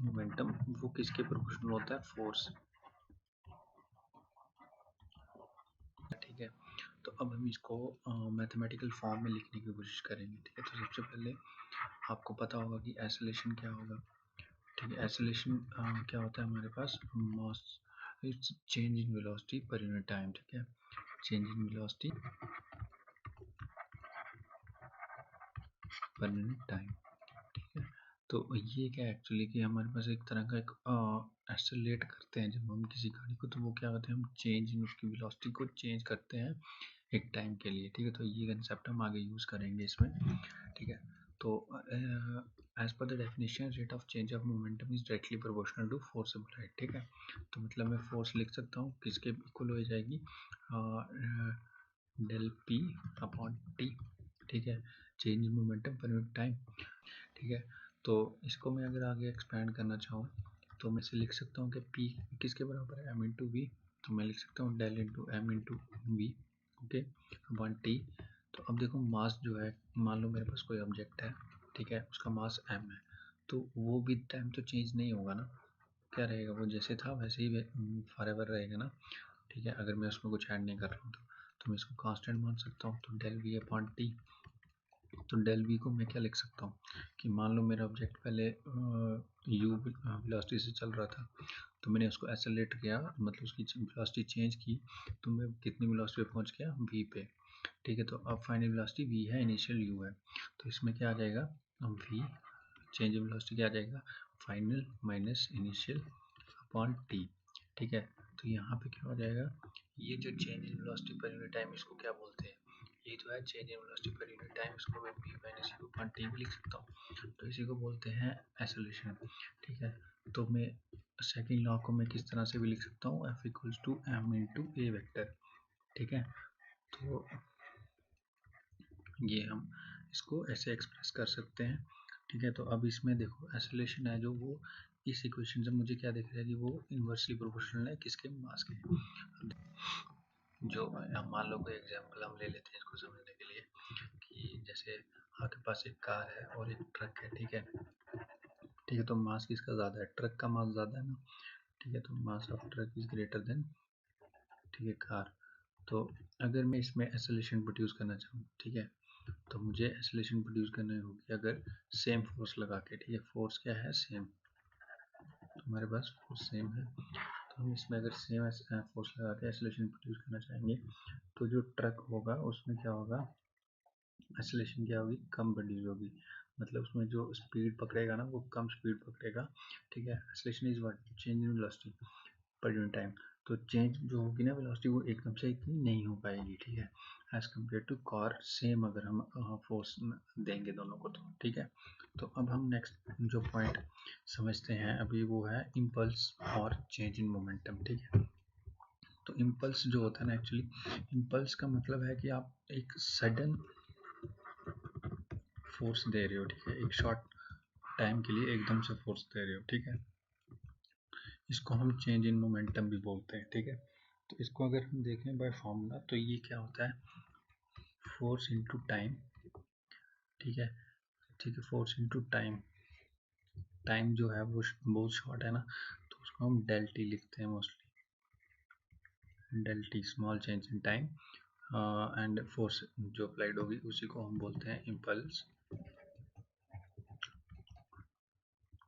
momentum वो किसके प्रोपोर्शनल होता है, फोर्स। ठीक है, तो अब हम इसको मैथमेटिकल फॉर्म में लिखने की कोशिश करेंगे। ठीक है, तो सबसे पहले आपको पता होगा कि एक्सेलरेशन क्या होगा। ठीक है, एक्सेलरेशन क्या होता है हमारे पास, mass it's change in velocity per unit time. ठीक है, change in velocity per unit time. ठीक है, तो ये क्या है एक्चुअली कि हमारे पास एक तरह का एक एक्सेलरेट करते हैं जब हम किसी गाड़ी को, तो वो क्या होता है, हम चेंज इन उसकी वेलोसिटी को चेंज करते हैं एक टाइम के लिए। ठीक है, तो ये कंसेप्ट हम आगे यूज़ करेंगे इसमें। ठीक है, तो as per the definition rate of change of momentum is directly proportional to force applied. ठीक है, तो मतलब मैं फोर्स लिख सकता हूँ किसके इक्वल हो जाएगी, डेल पी अपॉन टी। ठीक है, चेंज इन मोमेंटम पर यूनिट टाइम। ठीक है, तो इसको मैं अगर आगे एक्सपेंड करना चाहूँ तो मैं इसे लिख सकता हूँ कि पी किसके बराबर है, एम इंटू वी। तो मैं लिख सकता हूँ del into M into V, okay, upon T. तो अब देखो मास जो है, मान लो मेरे पास कोई ऑब्जेक्ट है, ठीक है, उसका मास एम है, तो वो विद टाइम तो चेंज नहीं होगा ना, क्या रहेगा, वो जैसे था वैसे ही फॉरएवर रहेगा ना। ठीक है, अगर मैं उसमें कुछ ऐड नहीं कर रहा हूँ तो मैं इसको कांस्टेंट मान सकता हूँ, तो डेल वी अपॉन टी। तो डेल वी को मैं क्या लिख सकता हूँ कि मान लो मेरा ऑब्जेक्ट पहले यू वेलोसिटी से चल रहा था, तो मैंने उसको एक्सेलरेट किया, मतलब उसकी वेलोसिटी चेंज की, तो मैं कितनी वेलोसिटी पे पहुंच गया, वी पे। ठीक है, तो अब फाइनल वेलोसिटी वी है, इनिशियल यू है, तो इसमें क्या आ जाएगा, वी चेंज इन वेलोसिटी क्या आ जाएगा, final minus initial upon T. ठीक है, तो यहाँ पे क्या हो जाएगा, ये जो change in velocity per unit time इसको क्या बोलते हैं, ये जो है change in velocity per unit time, इसको मैं v minus u upon t भी लिख सकता हूँ। तो इसी को बोलते हैं एक्सेलरेशन, ठीक है। तो मैं सेकंड लॉ को मैं किस तरह से भी लिख सकता हूँ, f equals to m into A vector, ठीक है। तो ये हम इसको ऐसे एक्सप्रेस कर सकते हैं, ठीक है। तो अब इसमें देखो एक्सेलरेशन है जो वो इस इक्वेशन से मुझे क्या दिख रहा है कि वो इन्वर्सली प्रोपोर्शनल है किसके, मास के। जो हम मान लो कोई एग्जांपल हम ले लेते हैं इसको समझने के लिए, कि जैसे आपके पास एक कार है और एक ट्रक है, ठीक है। ठीक है, तो मास किसका ज़्यादा है, ट्रक का मास ज़्यादा है ना, ठीक है। तो mass of truck is greater than, ठीक है, कार। तो अगर मैं इसमें एक्सेलरेशन प्रोड्यूस करना चाहूँ, ठीक है, तो मुझे एक्सेलरेशन प्रोड्यूस करनी होगी अगर सेम फोर्स लगा के, ठीक है। फोर्स क्या है, सेम, तो हमारे पास फोर्स सेम है। तो हम इसमें अगर सेम फोर्स लगा के एक्सेलरेशन प्रोड्यूस करना चाहेंगे, तो जो ट्रक होगा उसमें क्या होगा, एक्सेलरेशन क्या होगी, कम प्रोड्यूस होगी। मतलब उसमें जो स्पीड पकड़ेगा ना वो कम स्पीड पकड़ेगा, ठीक है। Acceleration is what, change in velocity per unit time. तो चेंज जो होगी ना वेलोसिटी वो एकदम से इतनी नहीं हो पाएगी, ठीक है, as compare to car same अगर हम फोर्स देंगे दोनों को, तो ठीक है। तो अब हम नेक्स्ट जो पॉइंट समझते हैं अभी वो है इम्पल्स और चेंज इन मोमेंटम, ठीक है। तो इम्पल्स जो होता है ना, एक्चुअली इम्पल्स का मतलब है कि आप एक सडन फोर्स दे रहे हो, ठीक है, एक शॉर्ट टाइम के लिए एकदम से फोर्स दे रहे हो, ठीक है। इसको हम चेंज इन मोमेंटम भी बोलते हैं, ठीक है। तो इसको अगर हम देखें बाय फॉर्मूला, तो ये क्या होता है, फोर्स इनटू टाइम, ठीक है, ठीक है। फोर्स इनटू टाइम, टाइम जो है वो बहुत शॉर्ट है ना, तो उसको हम डेल टी लिखते हैं mostly, del T, small change in time, and force जो अप्लाइड होगी उसी को हम बोलते हैं इम्पल्स,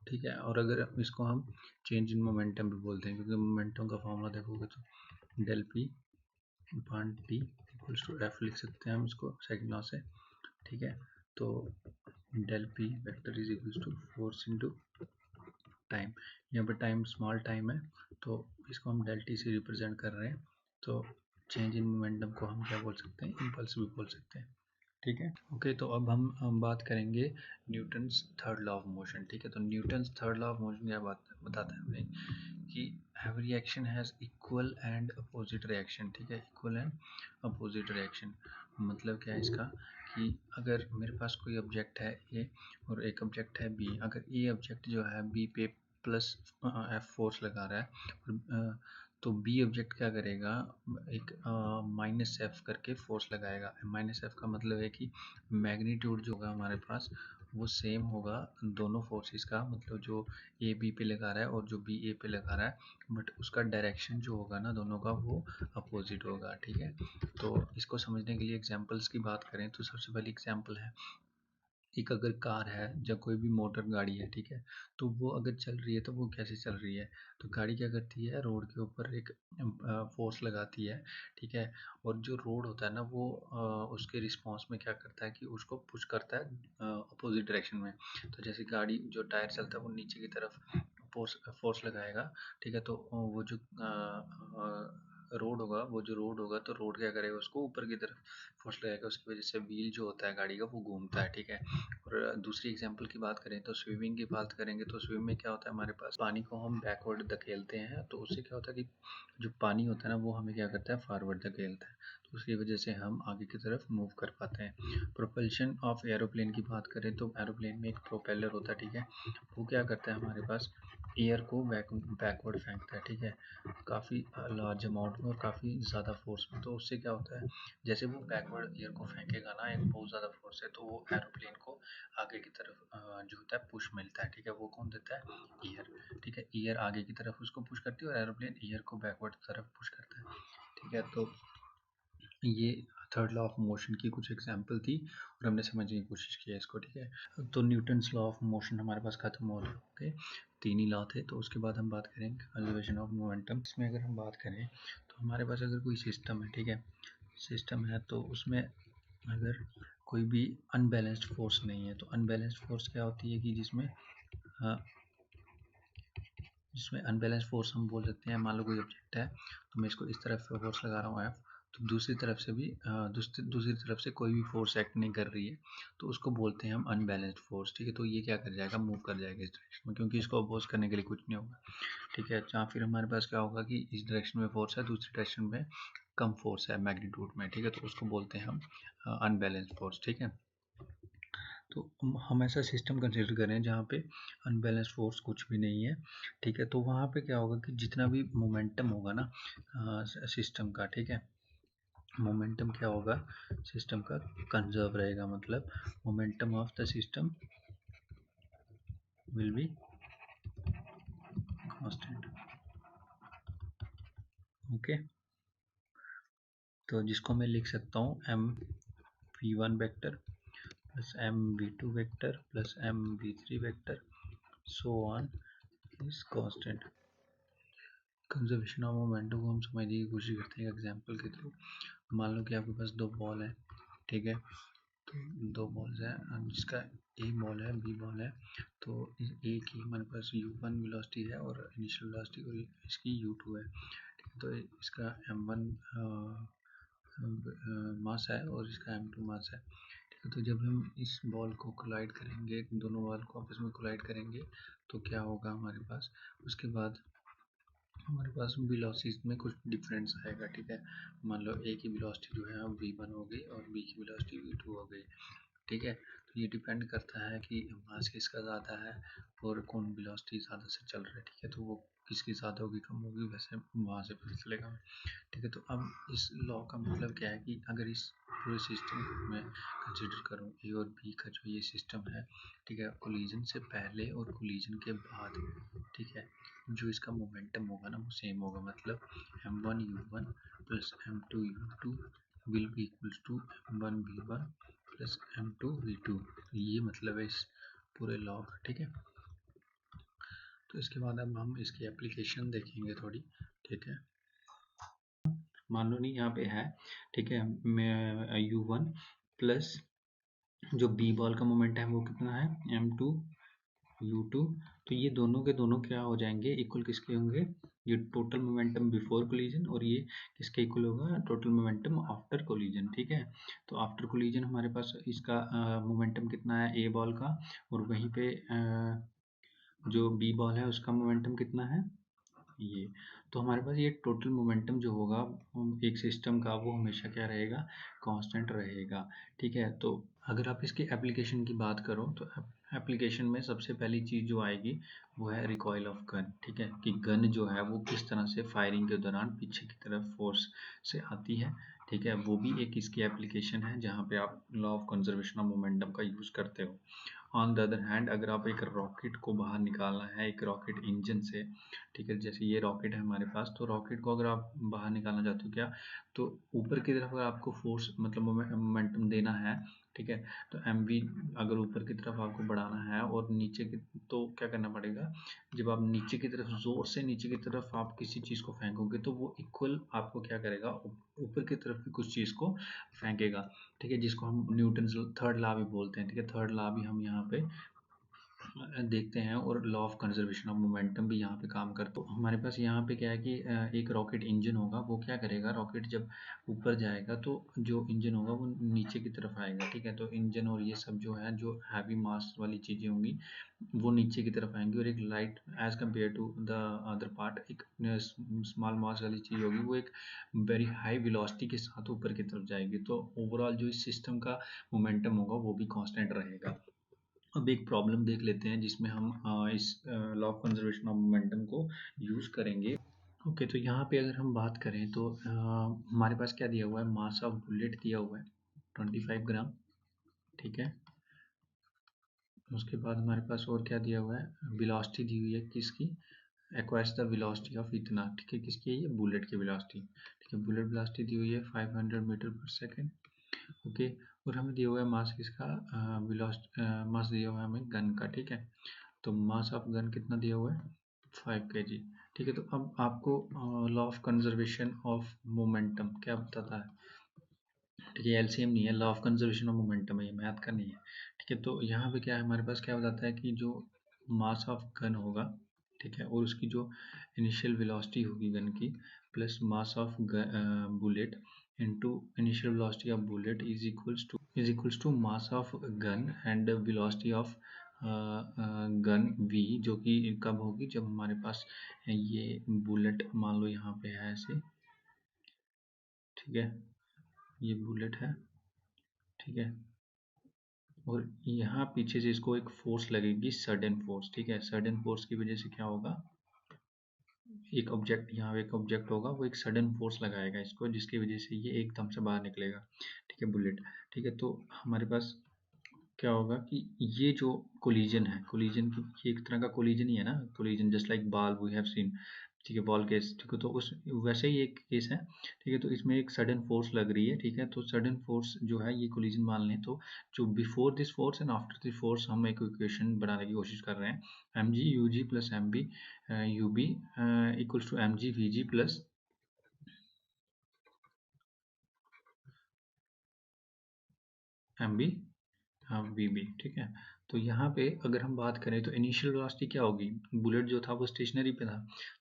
ठीक है। और अगर इसको हम चेंज इन मोमेंटम भी बोलते हैं, क्योंकि मोमेंटम का फॉर्मूला देखोगे तो del P upon T equals to F लिख सकते हैं हम इसको सेकंड लॉ से, ठीक है। तो del P vector is equals to force into time, यहाँ पर टाइम स्मॉल टाइम है तो इसको हम डेल टी से रिप्रेजेंट कर रहे हैं। तो चेंज इन मोमेंटम को हम क्या बोल सकते हैं, इम्पल्स भी बोल सकते हैं, ठीक है। ओके, तो अब हम बात करेंगे Newton's third law of motion, ठीक है। तो Newton's third law of motion क्या बात बताता है हमें कि every action has equal and opposite reaction, ठीक है, इक्वल एंड अपोजिट रिएक्शन। मतलब क्या है इसका, कि अगर मेरे पास कोई ऑब्जेक्ट है ए और एक ऑब्जेक्ट है बी, अगर ए ऑब्जेक्ट जो है बी पे प्लस एफ फोर्स लगा रहा है, और तो बी ऑब्जेक्ट क्या करेगा, एक माइनस एफ करके फोर्स लगाएगा। माइनस एफ का मतलब है कि मैग्नीट्यूड जो होगा हमारे पास वो सेम होगा दोनों फोर्सेस का, मतलब जो ए बी पे लगा रहा है और जो बी ए पे लगा रहा है, बट उसका डायरेक्शन जो होगा ना दोनों का वो अपोजिट होगा, ठीक है। तो इसको समझने के लिए एग्जांपल्स की बात करें तो सबसे पहली एग्जांपल है, एक अगर कार है या कोई भी मोटर गाड़ी है, ठीक है, तो वो अगर चल रही है तो वो कैसे चल रही है, तो गाड़ी क्या करती है, रोड के ऊपर एक फोर्स लगाती है, ठीक है। और जो रोड होता है ना वो उसके रिस्पॉन्स में क्या करता है कि उसको पुश करता है अपोजिट डायरेक्शन में। तो जैसे गाड़ी जो टायर चलता है वो नीचे की तरफ फोर्स फोर्स लगाएगा, ठीक है। तो वो जो रोड होगा, वो जो रोड होगा तो रोड क्या करेगा, उसको ऊपर की तरफ फोर्स लगाएगा, उसकी वजह से व्हील जो होता है गाड़ी का वो घूमता है, ठीक है। और दूसरी एग्जांपल की बात करें तो स्विमिंग की बात करेंगे, तो स्विमिंग में क्या होता है, हमारे पास पानी को हम बैकवर्ड धकेलते हैं, तो उससे क्या होता है कि जो पानी होता है ना वो हमें क्या करता है, फॉरवर्ड धकेलता है, तो उसकी वजह से हम आगे की तरफ मूव कर पाते हैं। प्रोपल्शन ऑफ एरोप्लेन की बात करें तो एरोप्लेन में एक प्रोपेलर होता है, ठीक है, वो क्या करता है हमारे पास एयर को बैकवर्ड फेंकता है, ठीक है, काफ़ी लार्ज अमाउंट में और काफ़ी ज़्यादा फोर्स में। तो उससे क्या होता है, जैसे वो बैकवर्ड एयर को फेंकेगा ना, एक बहुत ज़्यादा फोर्स है, तो वो एरोप्लेन को आगे की तरफ जो होता है पुश मिलता है, ठीक है। वो कौन देता है, एयर, ठीक है। एयर आगे की तरफ उसको पुश करती है और एरोप्लेन एयर को बैकवर्ड तरफ पुश करता है, ठीक है। तो ये थर्ड लॉ ऑफ मोशन की कुछ एग्जांपल थी और हमने समझने की कोशिश की है इसको, ठीक है। तो न्यूटन्स लॉ ऑफ मोशन हमारे पास खत्म हो गए, तीन ही लॉ थे। तो उसके बाद हम बात करेंगे कंजर्वेशन ऑफ मोमेंटम। इसमें अगर हम बात करें तो हमारे पास अगर कोई सिस्टम है, ठीक है, सिस्टम है, तो उसमें अगर कोई भी अनबैलेंस्ड फोर्स नहीं है, तो अनबैलेंस्ड फोर्स क्या होती है कि जिसमें अनबैलेंस फोर्स हम बोल सकते हैं, मान लो कोई ऑब्जेक्ट है तो मैं इसको इस तरफ फोर्स लगा रहा हूँ एफ, तो दूसरी तरफ से भी दूसरी तरफ से कोई भी फोर्स एक्ट नहीं कर रही है, तो उसको बोलते हैं हम अनबैलेंस्ड फोर्स। ठीक है, तो ये क्या कर जाएगा, मूव कर जाएगा इस डायरेक्शन में, क्योंकि इसको अपोज करने के लिए कुछ नहीं होगा। ठीक है, या फिर हमारे पास क्या होगा कि इस डायरेक्शन में फोर्स है, दूसरी डायरेक्शन में कम फोर्स है मैग्नीट्यूड में। ठीक है, तो उसको बोलते हैं हम अनबैलेंस्ड फोर्स। ठीक है, तो हम ऐसा सिस्टम कंसिडर करें जहाँ पे अनबैलेंस्ड फोर्स कुछ भी नहीं है। ठीक है, तो वहाँ पे क्या होगा कि जितना भी मोमेंटम होगा ना सिस्टम का, ठीक है, मोमेंटम क्या होगा सिस्टम का, कंजर्व रहेगा। मतलब momentum of the system will be constant. Okay, तो जिसको मैं लिख सकता हूँ M V one vector plus M V two vector plus M V three vector so on is constant. Conservation of momentum को हम समझने की कोशिश करते हैं एग्जाम्पल के थ्रू। मान लो कि आपके पास दो बॉल है। ठीक है, तो दो बॉल्स हैं जिसका ए बॉल है बी बॉल है। तो ए की हमारे पास u1 वेलोसिटी है और इनिशियल वेलोसिटी, और इसकी u2 है। ठीक है, तो इसका m1 मास है और इसका m2 मास है। ठीक है, तो जब हम इस बॉल को कोलाइड करेंगे, दोनों बॉल को आपस में कोलाइड करेंगे, तो क्या होगा हमारे पास, उसके बाद हमारे पास वेलोसिटी में कुछ डिफरेंस आएगा। ठीक है, मान लो ए की वेलोसिटी जो है v1 हो गई और बी की वेलोसिटी v2 हो गई। ठीक है, तो ये डिपेंड करता है कि मास किसका ज़्यादा है और कौन वेलोसिटी ज़्यादा से चल रहा है। ठीक है, तो वो किसकी ज़्यादा होगी कम होगी वैसे वहाँ से पता चलेगा। ठीक है, तो अब इस लॉ का मतलब क्या है कि अगर इस पूरे सिस्टम को मैं कंसिडर करूँ, ए और बी का जो ये सिस्टम है, ठीक है, कोलिजन से पहले और कोलिजन के बाद, ठीक है, जो इसका मोमेंटम होगा ना वो सेम होगा। मतलब m1 u1 plus m2 u2 will be equals to m1 v1 plus m2 v2। ये मतलब है इस पूरे लॉ का। ठीक है, तो इसके बाद अब हम इसकी एप्लीकेशन देखेंगे थोड़ी। ठीक है, मान लो नहीं यहाँ पे है। ठीक है, मैं u1 प्लस जो बी बॉल का मोमेंट है वो कितना है m2 u2। तो ये दोनों के दोनों क्या हो जाएंगे, इक्वल किसके होंगे, ये टोटल मोमेंटम बिफोर कोलिजन और ये किसके इक्वल होगा, टोटल मोमेंटम आफ्टर कोलिजन। ठीक है, तो आफ्टर कोलिजन हमारे पास इसका मोमेंटम कितना है ए बॉल का, और वहीं पे जो बी बॉल है उसका मोमेंटम कितना है ये। तो हमारे पास ये टोटल मोमेंटम जो होगा एक सिस्टम का वो हमेशा क्या रहेगा, कांस्टेंट रहेगा। ठीक है, तो अगर आप इसकी एप्लीकेशन की बात करो तो एप्लीकेशन में सबसे पहली चीज़ जो आएगी वो है रिकॉइल ऑफ गन। ठीक है, कि गन जो है वो किस तरह से फायरिंग के दौरान पीछे की तरफ फोर्स से आती है। ठीक है, वो भी एक इसकी एप्लीकेशन है जहाँ पे आप law of conservation of momentum का यूज़ करते हो। ऑन द अदर हैंड अगर आप एक रॉकेट को बाहर निकालना है एक रॉकेट इंजन से, ठीक है, जैसे ये रॉकेट है हमारे पास, तो रॉकेट को अगर आप बाहर निकालना चाहते हो क्या, तो ऊपर की तरफ अगर आपको फोर्स मतलब मोमेंटम देना है, ठीक है, तो एम वी अगर ऊपर की तरफ आपको बढ़ाना है और नीचे की, तो क्या करना पड़ेगा, जब आप नीचे की तरफ जोर से नीचे की तरफ आप किसी चीज़ को फेंकोगे तो वो इक्वल आपको क्या करेगा, ऊपर की तरफ भी कुछ चीज़ को फेंकेगा। ठीक है, जिसको हम न्यूटन थर्ड लॉ भी बोलते हैं। ठीक है, थर्ड लॉ भी हम यहाँ पे देखते हैं और law of conservation of momentum भी यहाँ पे काम करता है। तो हमारे पास यहाँ पे क्या है कि एक रॉकेट इंजन होगा, वो क्या करेगा, रॉकेट जब ऊपर जाएगा तो जो इंजन होगा वो नीचे की तरफ आएगा। ठीक है, तो इंजन और ये सब जो है जो हैवी मास वाली चीज़ें होंगी वो नीचे की तरफ आएंगी, और एक light as compare to the other part एक स्मॉल मास वाली चीज़ होगी वो एक वेरी हाई वेलोसिटी के साथ ऊपर की तरफ जाएगी। तो ओवरऑल जो इस सिस्टम का मोमेंटम होगा वो भी कांस्टेंट रहेगा। अब एक प्रॉब्लम देख लेते हैं जिसमें हम इस law of conservation of momentum को यूज़ करेंगे। ओके, तो यहाँ पे अगर हम बात करें तो हमारे पास क्या दिया हुआ है, मास ऑफ बुलेट दिया हुआ है 25 ग्राम। ठीक है, उसके बाद हमारे पास और क्या दिया हुआ है, वेलोसिटी दी हुई है किसकी, एक्वायर्स द वेलोसिटी ऑफ इतना। ठीक है, किसकी है ये, बुलेट की वेलोसिटी। ठीक है, बुलेट वेलोसिटी दी हुई है 500 मीटर पर सेकेंड। ओके, और हमें दिया हुआ है मास किसका, मास दिया हुआ है हमें गन का। ठीक है, तो मास ऑफ गन कितना दिया हुआ है 5 kg। ठीक है, तो अब आपको law of conservation of momentum क्या बताता है। ठीक है, एलसीएम नहीं है, law of conservation of momentum है, ये मैथ का नहीं है। ठीक है, तो यहाँ पे क्या है हमारे पास, क्या बताता है कि जो मास ऑफ गन होगा, ठीक है, और उसकी जो इनिशियल वेलोसिटी होगी गन की plus mass of bullet into initial velocity of bullet is equals to mass of gun and velocity of gun v, जो कि कब होगी जब हमारे पास ये बुलेट मान लो यहाँ पे है ऐसे, ठीक है, ये बुलेट है, ठीक है, और यहाँ पीछे से इसको एक फोर्स लगेगी, सडन फोर्स, ठीक है। सडन फोर्स की वजह से क्या होगा, एक ऑब्जेक्ट, यहाँ एक ऑब्जेक्ट होगा, वो एक सडन फोर्स लगाएगा इसको, जिसकी वजह से ये एकदम से बाहर निकलेगा, ठीक है, बुलेट, ठीक है। तो हमारे पास क्या होगा कि ये जो कोलिजन है, कोलिजन की ये एक तरह का कोलिजन ही है ना, collision just like ball we have seen, ठीक है, बॉल केस, ठीक है, तो उस वैसे ही एक केस है, ठीक है। तो इसमें एक सडन फोर्स लग रही है, ठीक है, तो सडन फोर्स जो है ये कोलिजन मान लें, तो जो before this force and after this force हम एक इक्वेशन बनाने की कोशिश कर रहे हैं, M G U G plus M B U B equals to M G V G plus M B V B, ठीक है। तो यहाँ पे अगर हम बात करें तो इनिशियल वेलोसिटी क्या होगी, बुलेट जो था वो स्टेशनरी पे था,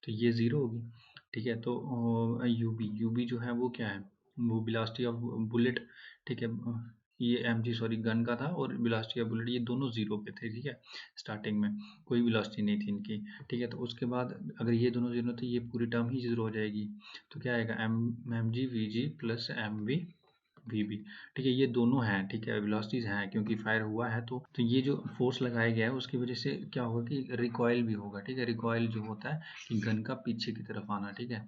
तो ये ज़ीरो होगी, ठीक है। तो यूबी जो है वो क्या है, वो वेलोसिटी ऑफ बुलेट, ठीक है, ये एम जी सॉरी गन का था, और वेलोसिटी ऑफ बुलेट ये दोनों ज़ीरो पे थे, ठीक है, स्टार्टिंग में कोई वेलोसिटी नहीं थी इनकी, ठीक है। तो उसके बाद अगर ये दोनों ज़ीरो थे, ये पूरी टर्म ही ज़ीरो हो जाएगी, तो क्या आएगा, M G V G plus M V V B, ठीक है, ये दोनों हैं, ठीक है, वेलोसिटीज हैं, क्योंकि फायर हुआ है, तो ये जो फोर्स लगाया गया है उसकी वजह से क्या होगा कि रिकॉयल भी होगा, ठीक है। रिकॉयल जो होता है कि गन का पीछे की तरफ आना, ठीक है,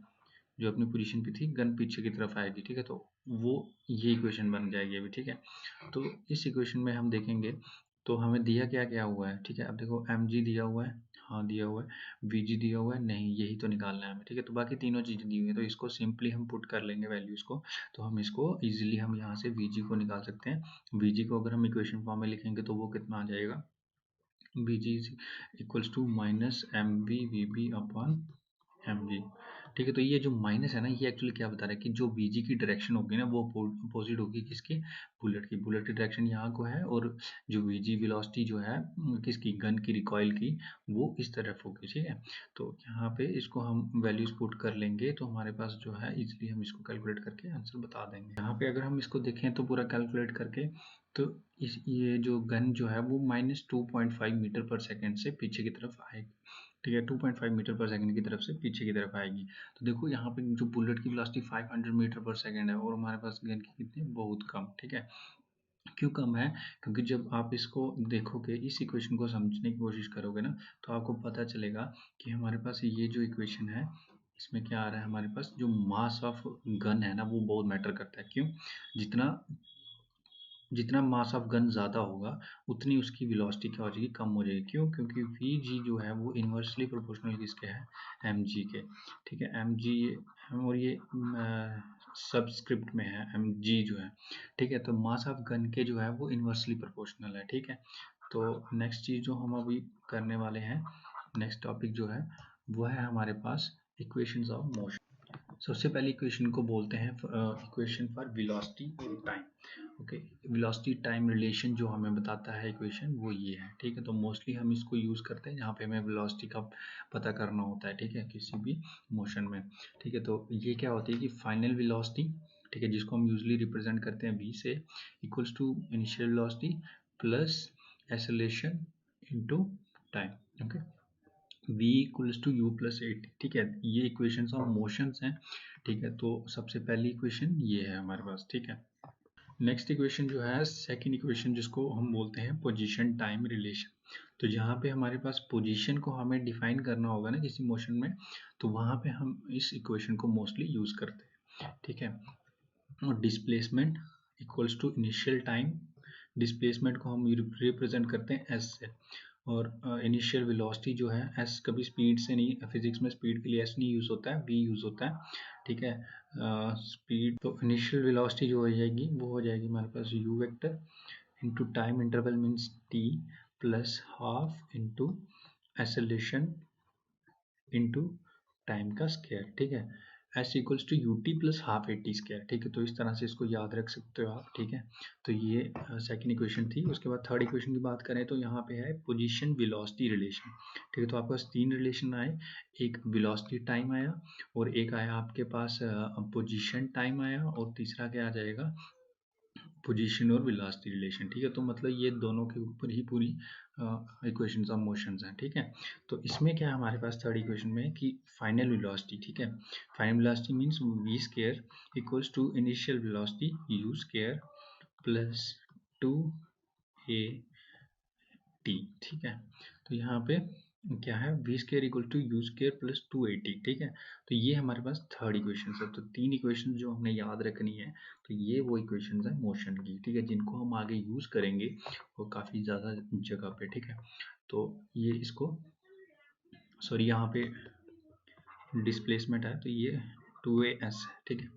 जो अपनी पोजीशन पे थी गन पीछे की तरफ आएगी, ठीक है, तो वो ये इक्वेशन बन जाएगी अभी, ठीक है। तो इस इक्वेशन में हम देखेंगे तो हमें दिया क्या क्या हुआ है, ठीक है। अब देखो एम जी दिया हुआ है, हाँ दिया हुआ है, वी जी दिया हुआ है, नहीं, यही तो निकालना है हमें, ठीक है। तो बाकी तीनों चीज़ें दी हुई है, तो इसको सिंपली हम पुट कर लेंगे वैल्यूज़ को, तो हम इसको इजीली हम यहाँ से वी जी को निकाल सकते हैं। वी जी को अगर हम इक्वेशन फॉर्म में लिखेंगे तो वो कितना आ जाएगा, V G is equals to minus M B V B upon M G, ठीक है। तो ये जो माइनस है ना, ये एक्चुअली क्या बता रहा है कि जो बीजी की डायरेक्शन होगी ना, वो अपोजिट होगी किसकी, बुलेट की, बुलेट की डायरेक्शन यहाँ को है, और जो बीजी वेलोसिटी जो है किसकी, गन की रिकॉइल की, वो इस तरफ होगी, ठीक है। तो यहाँ पे इसको हम वैल्यूज पुट कर लेंगे, तो हमारे पास जो है इजीली हम इसको कैलकुलेट करके आंसर बता देंगे। यहाँ पे अगर हम इसको देखें तो पूरा कैलकुलेट करके, तो ये जो गन जो है वो -2.5 मीटर पर सेकेंड से पीछे की तरफ आएगी, ठीक है, 2.5 मीटर पर सेकंड की तरफ से पीछे की तरफ आएगी। तो देखो यहाँ पे जो बुलेट की वेलोसिटी 500 मीटर पर सेकंड है, और हमारे पास गन की कितनी, बहुत कम, ठीक है। क्यों कम है, क्योंकि जब आप इसको देखोगे, इस इक्वेशन को समझने की कोशिश करोगे ना, तो आपको पता चलेगा कि हमारे पास ये जो इक्वेशन है, इसमें क्या आ रहा है, हमारे पास जो मास ऑफ गन है ना, वो बहुत मैटर करता है। क्यों, जितना जितना मास ऑफ गन ज़्यादा होगा, उतनी उसकी वेलोसिटी क्या हो जाएगी, कम हो जाएगी। क्यों, क्योंकि वी जी जो है वो इन्वर्सली प्रोपोर्शनल किसके है, एम जी के, ठीक है। एम जी, और ये सबस्क्रिप्ट में है एम जी जो है, ठीक है। तो मास ऑफ गन के जो है वो इन्वर्सली प्रोपोर्शनल है, ठीक है। तो नेक्स्ट चीज़ जो हम अभी करने वाले हैं, नेक्स्ट टॉपिक जो है वो है हमारे पास इक्वेशंस ऑफ मोशन। सबसे पहली इक्वेशन को बोलते हैं equation for velocity in time, okay. Velocity time relation जो हमें बताता है इक्वेशन, वो ये है, ठीक है। तो मोस्टली हम इसको यूज़ करते हैं जहाँ पे हमें वेलोसिटी का पता करना होता है, ठीक है, किसी भी मोशन में, ठीक है। तो ये क्या होती है कि फाइनल वेलोसिटी, ठीक है, जिसको हम यूजली रिप्रेजेंट करते हैं v से, equals to initial velocity plus acceleration into time, okay. v equals to u plus A T, ठीक है। ये इक्वेशंस ऑफ मोशंस हैं, ठीक है। तो सबसे पहली इक्वेशन ये है हमारे पास, ठीक है। नेक्स्ट इक्वेशन जो है, सेकंड इक्वेशन, जिसको हम बोलते हैं पोजीशन टाइम रिलेशन। तो जहाँ पे हमारे पास पोजीशन को हमें डिफाइन करना होगा ना किसी मोशन में, तो वहाँ पे हम इस इक्वेशन को मोस्टली यूज़ करते हैं, ठीक है। और displacement equals to initial time, displacement को हम रिप्रेजेंट करते हैं एस से, और इनिशियल वेलोसिटी जो है, एस कभी स्पीड से नहीं, फिजिक्स में स्पीड के लिए एस नहीं यूज़ होता है, वी यूज़ होता है, ठीक है। स्पीड, तो इनिशियल वेलोसिटी जो हो जाएगी वो हो जाएगी हमारे पास u vector into time interval means t plus half into acceleration into time का स्क्वायर, ठीक है। S equals to U T plus half a t square, ठीक है। तो इस तरह से इसको याद रख सकते हो आप, ठीक है। तो ये सेकंड इक्वेशन थी। उसके बाद थर्ड इक्वेशन की बात करें तो यहाँ पे है पोजीशन वेलोसिटी रिलेशन, ठीक है। तो आपके पास तीन रिलेशन आए, एक वेलोसिटी टाइम आया, और एक आया आपके पास पोजीशन टाइम आया, और तीसरा क्या आ जाएगा, पोजीशन और वेलोसिटी रिलेशन, ठीक है। तो मतलब ये दोनों के ऊपर ही पूरी इक्वेशंस ऑफ मोशंस हैं, ठीक है। तो इसमें क्या है हमारे पास थर्ड इक्वेशन में कि फाइनल वेलोसिटी, ठीक है। Final velocity means v square equals to initial velocity u square plus 2a t, ठीक है। तो यहाँ पे क्या है, v square equal to U square plus 2at, ठीक है। तो ये हमारे पास थर्ड इक्वेशन है। तो तीन इक्वेशन जो हमने याद रखनी है, तो ये वो इक्वेशन है मोशन की, ठीक है, जिनको हम आगे यूज करेंगे वो काफी ज्यादा जगह पे, ठीक है। तो ये इसको सॉरी यहाँ पे डिस्प्लेसमेंट है, तो ये 2as है, ठीक है।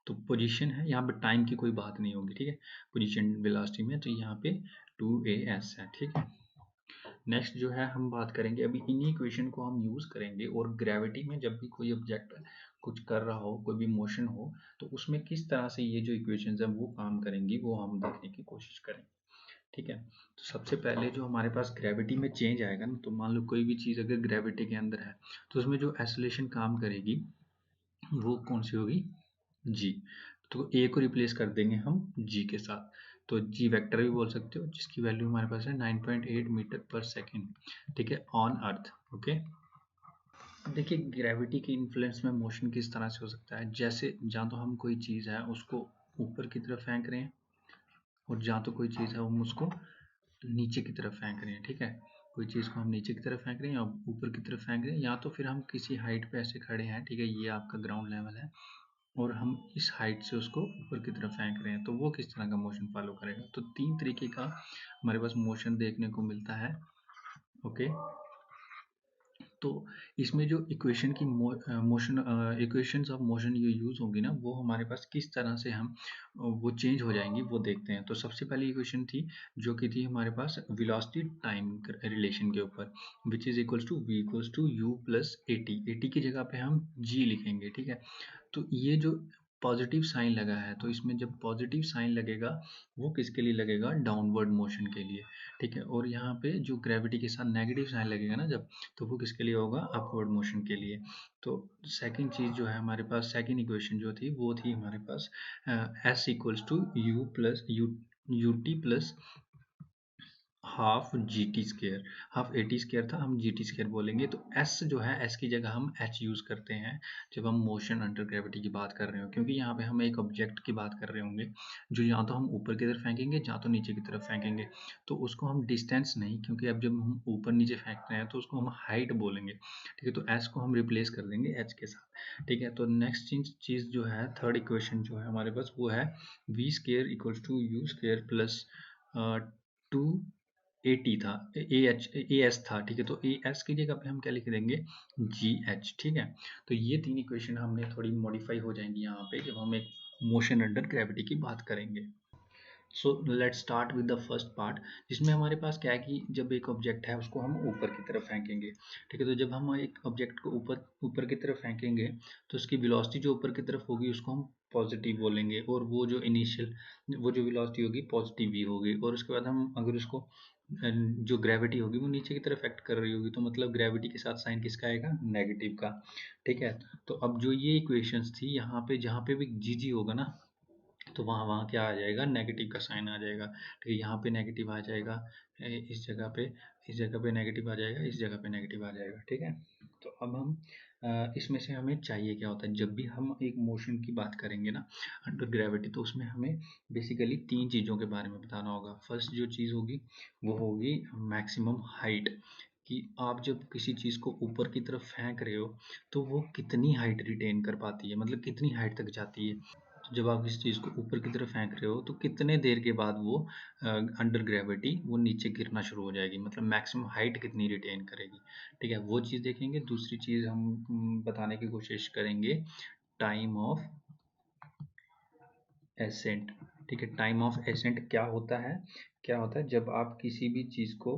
तो पोजीशन है, यहाँ पे टाइम की कोई बात नहीं होगी, ठीक है। पोजीशन वेलोसिटी में तो यहाँ पे 2as है, ठीक है। नेक्स्ट जो है हम बात करेंगे अभी इन्हीं इक्वेशन को हम यूज करेंगे, और ग्रेविटी में जब भी कोई ऑब्जेक्ट कुछ कर रहा हो, कोई भी मोशन हो, तो उसमें किस तरह से ये जो इक्वेशंस है वो काम करेंगी, वो हम देखने की कोशिश करेंगे, ठीक है। तो सबसे पहले जो हमारे पास ग्रेविटी में चेंज आएगा ना, तो मान लो कोई भी चीज़ अगर ग्रेविटी के अंदर है, तो उसमें जो एक्सेलरेशन काम करेगी वो कौन सी होगी, जी। तो ए को रिप्लेस कर देंगे हम जी के साथ, तो जी वेक्टर भी बोल सकते हो, जिसकी वैल्यू हमारे पास है 9.8 मीटर पर सेकेंड, ठीक है, ऑन अर्थ, ओके। देखिए ग्रेविटी के इन्फ्लुएंस में मोशन किस तरह से हो सकता है, जैसे जहाँ तो हम कोई चीज़ है उसको ऊपर की तरफ फेंक रहे हैं, और जहाँ तो कोई चीज़ है हम उसको नीचे की तरफ फेंक रहे हैं, ठीक है। कोई चीज़ को हम नीचे की तरफ फेंक रहे हैं या ऊपर की तरफ फेंक रहे हैं, या तो फिर हम किसी हाइट पे ऐसे खड़े हैं, ठीक है, ये आपका ग्राउंड लेवल है, और हम इस हाइट से उसको ऊपर की तरफ फेंक रहे हैं, तो वो किस तरह का मोशन फॉलो करेगा। तो तीन तरीके का हमारे पास मोशन देखने को मिलता है, ओके। तो इसमें जो इक्वेशन की मोशन इक्वेशंस ऑफ मोशन ये यूज होंगी ना, वो हमारे पास किस तरह से हम वो चेंज हो जाएंगी वो देखते हैं। तो सबसे पहली इक्वेशन थी जो कि थी हमारे पास वेलोसिटी टाइम रिलेशन के ऊपर, which is equals to v equals to u plus A T की जगह पे हम g लिखेंगे, ठीक है। तो ये जो पॉजिटिव साइन लगा है, तो इसमें जब पॉजिटिव साइन लगेगा वो किसके लिए लगेगा, डाउनवर्ड मोशन के लिए, ठीक है। और यहाँ पे जो ग्रेविटी के साथ नेगेटिव साइन लगेगा ना जब, तो वो किसके लिए होगा, अपवर्ड मोशन के लिए। तो सेकंड चीज जो है हमारे पास, सेकंड इक्वेशन जो थी वो थी हमारे पास s equals to u plus u T plus half G T square, half a t square था, हम जी टी स्केयर बोलेंगे। तो एस जो है, एस की जगह हम एच यूज करते हैं जब हम मोशन अंडर ग्रेविटी की बात कर रहे हो, क्योंकि यहाँ पे हम एक ऑब्जेक्ट की बात कर रहे होंगे जो या तो हम ऊपर की तरफ फेंकेंगे या तो नीचे की तरफ फेंकेंगे। तो उसको हम डिस्टेंस नहीं, क्योंकि अब जब हम ऊपर नीचे फेंक रहे हैं तो उसको हम हाइट बोलेंगे, ठीक है। तो एस को हम रिप्लेस कर देंगे एच के साथ, ठीक है। तो नेक्स्ट चीज जो है, थर्ड इक्वेशन जो है हमारे पास वो है V square equals to U square plus 2 था, ए एस था, ठीक है। तो ए एस की जगह पे हम क्या लिख देंगे, जी एच, ठीक है। तो ये तीन इक्वेशन हमने थोड़ी मॉडिफाई हो जाएंगी यहाँ पे जब हम एक मोशन अंडर ग्रेविटी की बात करेंगे। So let's start with the first part, जिसमें हमारे पास क्या है कि जब एक ऑब्जेक्ट है उसको हम ऊपर की तरफ फेंकेंगे, ठीक है। तो जब हम एक ऑब्जेक्ट को ऊपर ऊपर की तरफ फेंकेंगे, तो उसकी वेलोसिटी जो ऊपर की तरफ होगी उसको हम पॉजिटिव बोलेंगे, और वो जो इनिशियल वो जो वेलोसिटी होगी पॉजिटिव ही होगी। और उसके बाद हम अगर उसको जो ग्रेविटी होगी वो नीचे की तरफ एक्ट कर रही होगी, तो मतलब ग्रेविटी के साथ साइन किसका आएगा, नेगेटिव का, ठीक है। तो अब जो ये इक्वेशंस थी, यहाँ पे जहाँ पे भी जी जी होगा ना, तो वहाँ वहाँ क्या आ जाएगा, नेगेटिव का साइन आ जाएगा, ठीक है। यहाँ पे नेगेटिव आ जाएगा, इस जगह पे, इस जगह पे नेगेटिव आ जाएगा, इस जगह पे नेगेटिव आ जाएगा, ठीक है। तो अब हम इसमें से हमें चाहिए क्या होता है, जब भी हम एक मोशन की बात करेंगे ना अंडर ग्रेविटी, तो उसमें हमें बेसिकली तीन चीज़ों के बारे में बताना होगा। फर्स्ट जो चीज़ होगी वो होगी मैक्सिमम हाइट, कि आप जब किसी चीज़ को ऊपर की तरफ फेंक रहे हो तो वो कितनी हाइट रिटेन कर पाती है, मतलब कितनी हाइट तक जाती है। तो जब आप किसी चीज़ को ऊपर की तरफ फेंक रहे हो तो कितने देर के बाद वो अंडर ग्रेविटी वो नीचे गिरना शुरू हो जाएगी, मतलब मैक्सिमम हाइट कितनी रिटेन करेगी, ठीक है। वो चीज़ देखेंगे। दूसरी चीज़ हम बताने की कोशिश करेंगे टाइम ऑफ एसेंट, ठीक है। टाइम ऑफ एसेंट क्या होता है, क्या होता है जब आप किसी भी चीज़ को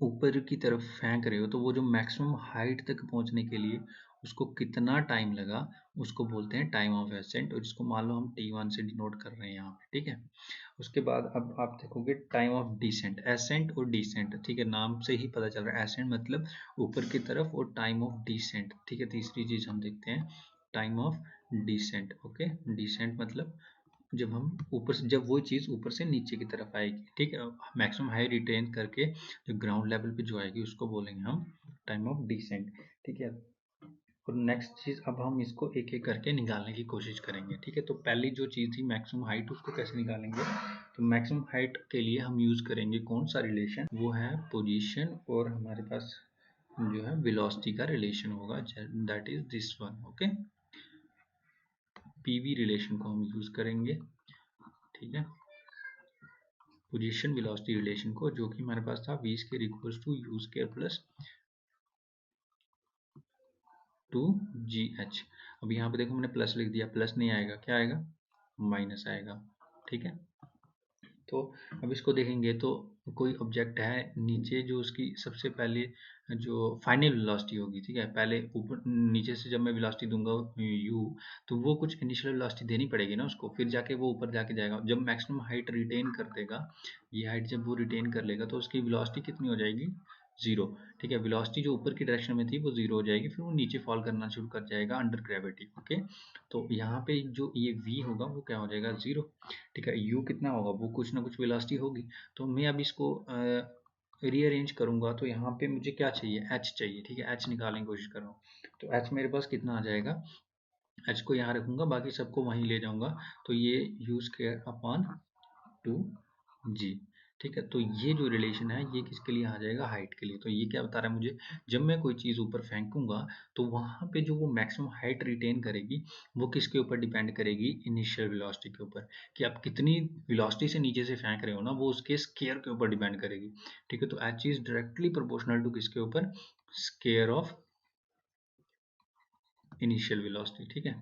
ऊपर की तरफ फेंक रहे हो तो वो जो मैक्सिमम हाइट तक पहुंचने के लिए उसको कितना टाइम लगा, उसको बोलते हैं टाइम ऑफ एसेंट, और इसको मान लो हम T1 से डिनोट कर रहे हैं यहाँ पे, ठीक है। उसके बाद अब आप देखोगे टाइम ऑफ डिसेंट, एसेंट और डिसेंट, ठीक है, नाम से ही पता चल रहा है एसेंट मतलब ऊपर की तरफ, और टाइम ऑफ डिसेंट, ठीक है। तीसरी चीज हम देखते हैं time of descent, okay. Descent मतलब जब हम ऊपर से, जब वो चीज़ ऊपर से नीचे की तरफ आएगी, ठीक है, मैक्सिमम हाई रिटेन करके जो ग्राउंड लेवल पे जो आएगी उसको बोलेंगे हम टाइम ऑफ डिसेंट, ठीक है। और नेक्स्ट चीज़ अब हम इसको एक एक करके निकालने की कोशिश करेंगे, ठीक है। तो पहली जो चीज़ थी मैक्सिमम हाइट, उसको कैसे निकालेंगे, तो मैक्सिमम हाइट के लिए हम यूज़ करेंगे कौन सा रिलेशन, वो है पोजीशन, और हमारे पास जो है वेलोसिटी का रिलेशन होगा, that is this one, okay. PV relation को हम यूज़ करेंगे, ठीक है, पोजीशन वेलोसिटी रिलेशन को, जो कि हमारे पास था v square equals to u square plus 2gh। अब यहाँ पे देखो मैंने प्लस लिख दिया, प्लस नहीं आएगा, क्या आएगा, माइनस आएगा, ठीक है। तो अब इसको देखेंगे तो कोई ऑब्जेक्ट है नीचे, जो उसकी सबसे पहले जो फाइनल वेलोसिटी होगी, ठीक है, पहले ऊपर नीचे से जब मैं वेलोसिटी दूंगा u, तो वो कुछ इनिशियल वेलोसिटी देनी पड़ेगी ना उसको, फिर जाके वो ऊपर जाके जाएगा। जब मैक्सिमम हाइट रिटेन कर देगा, ये हाइट जब वो रिटेन कर लेगा तो उसकी वेलोसिटी कितनी हो जाएगी, जीरो, ठीक है। वेलोसिटी जो ऊपर की डायरेक्शन में थी वो जीरो हो जाएगी, फिर वो नीचे फॉल करना शुरू कर जाएगा अंडर ग्रेविटी, ओके। तो यहाँ पे जो ये v होगा वो क्या हो जाएगा, जीरो, ठीक है। u कितना होगा, वो कुछ ना कुछ वेलोसिटी होगी। तो मैं अब इसको रीअरेंज करूंगा, तो यहाँ पे मुझे क्या चाहिए, h चाहिए, ठीक है, h निकालने की कोशिश कर रहा हूँ। तो h मेरे पास कितना आ जाएगा, h को यहाँ रखूंगा, बाकी सबको वहीं ले जाऊंगा, तो ये u स्क्वायर अपॉन 2g, ठीक है। तो ये जो रिलेशन है ये किसके लिए आ जाएगा, हाइट के लिए। तो ये क्या बता रहा है मुझे, जब मैं कोई चीज़ ऊपर फेंकूंगा तो वहां पे जो वो मैक्सिमम हाइट रिटेन करेगी वो किसके ऊपर डिपेंड करेगी, इनिशियल वेलोसिटी के ऊपर, कि आप कितनी वेलोसिटी से नीचे से फेंक रहे हो ना, वो उसके स्केयर के ऊपर डिपेंड करेगी, ठीक है। तो H is directly proportional to किसके ऊपर, स्केयर ऑफ इनिशियल वेलोसिटी, ठीक है।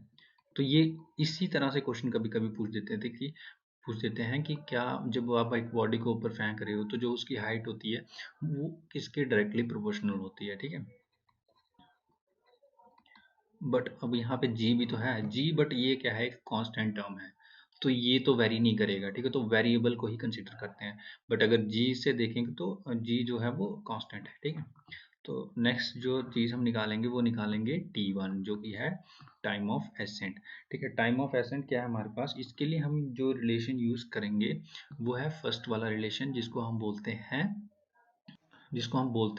तो ये इसी तरह से क्वेश्चन कभी कभी पूछ देते हैं कि क्या, जब आप एक बॉडी को ऊपर फेंक रहे हो तो जो उसकी हाइट होती है वो किसके डायरेक्टली प्रोपोर्शनल होती है, ठीक है। बट अब यहाँ पे जी भी तो है, जी, बट ये क्या है, एक कांस्टेंट टर्म है, तो ये तो वेरी नहीं करेगा, ठीक है, तो वेरिएबल को ही कंसीडर करते हैं। बट अगर जी से देखेंगे तो जी जो है वो कांस्टेंट है, ठीक है। तो नेक्स्ट जो चीज़ हम निकालेंगे वो निकालेंगे T1, जो कि है टाइम ऑफ एसेंट, ठीक है। टाइम ऑफ एसेंट क्या है हमारे पास, इसके लिए हम जो रिलेशन यूज़ करेंगे वो है फर्स्ट वाला रिलेशन, जिसको हम बोलते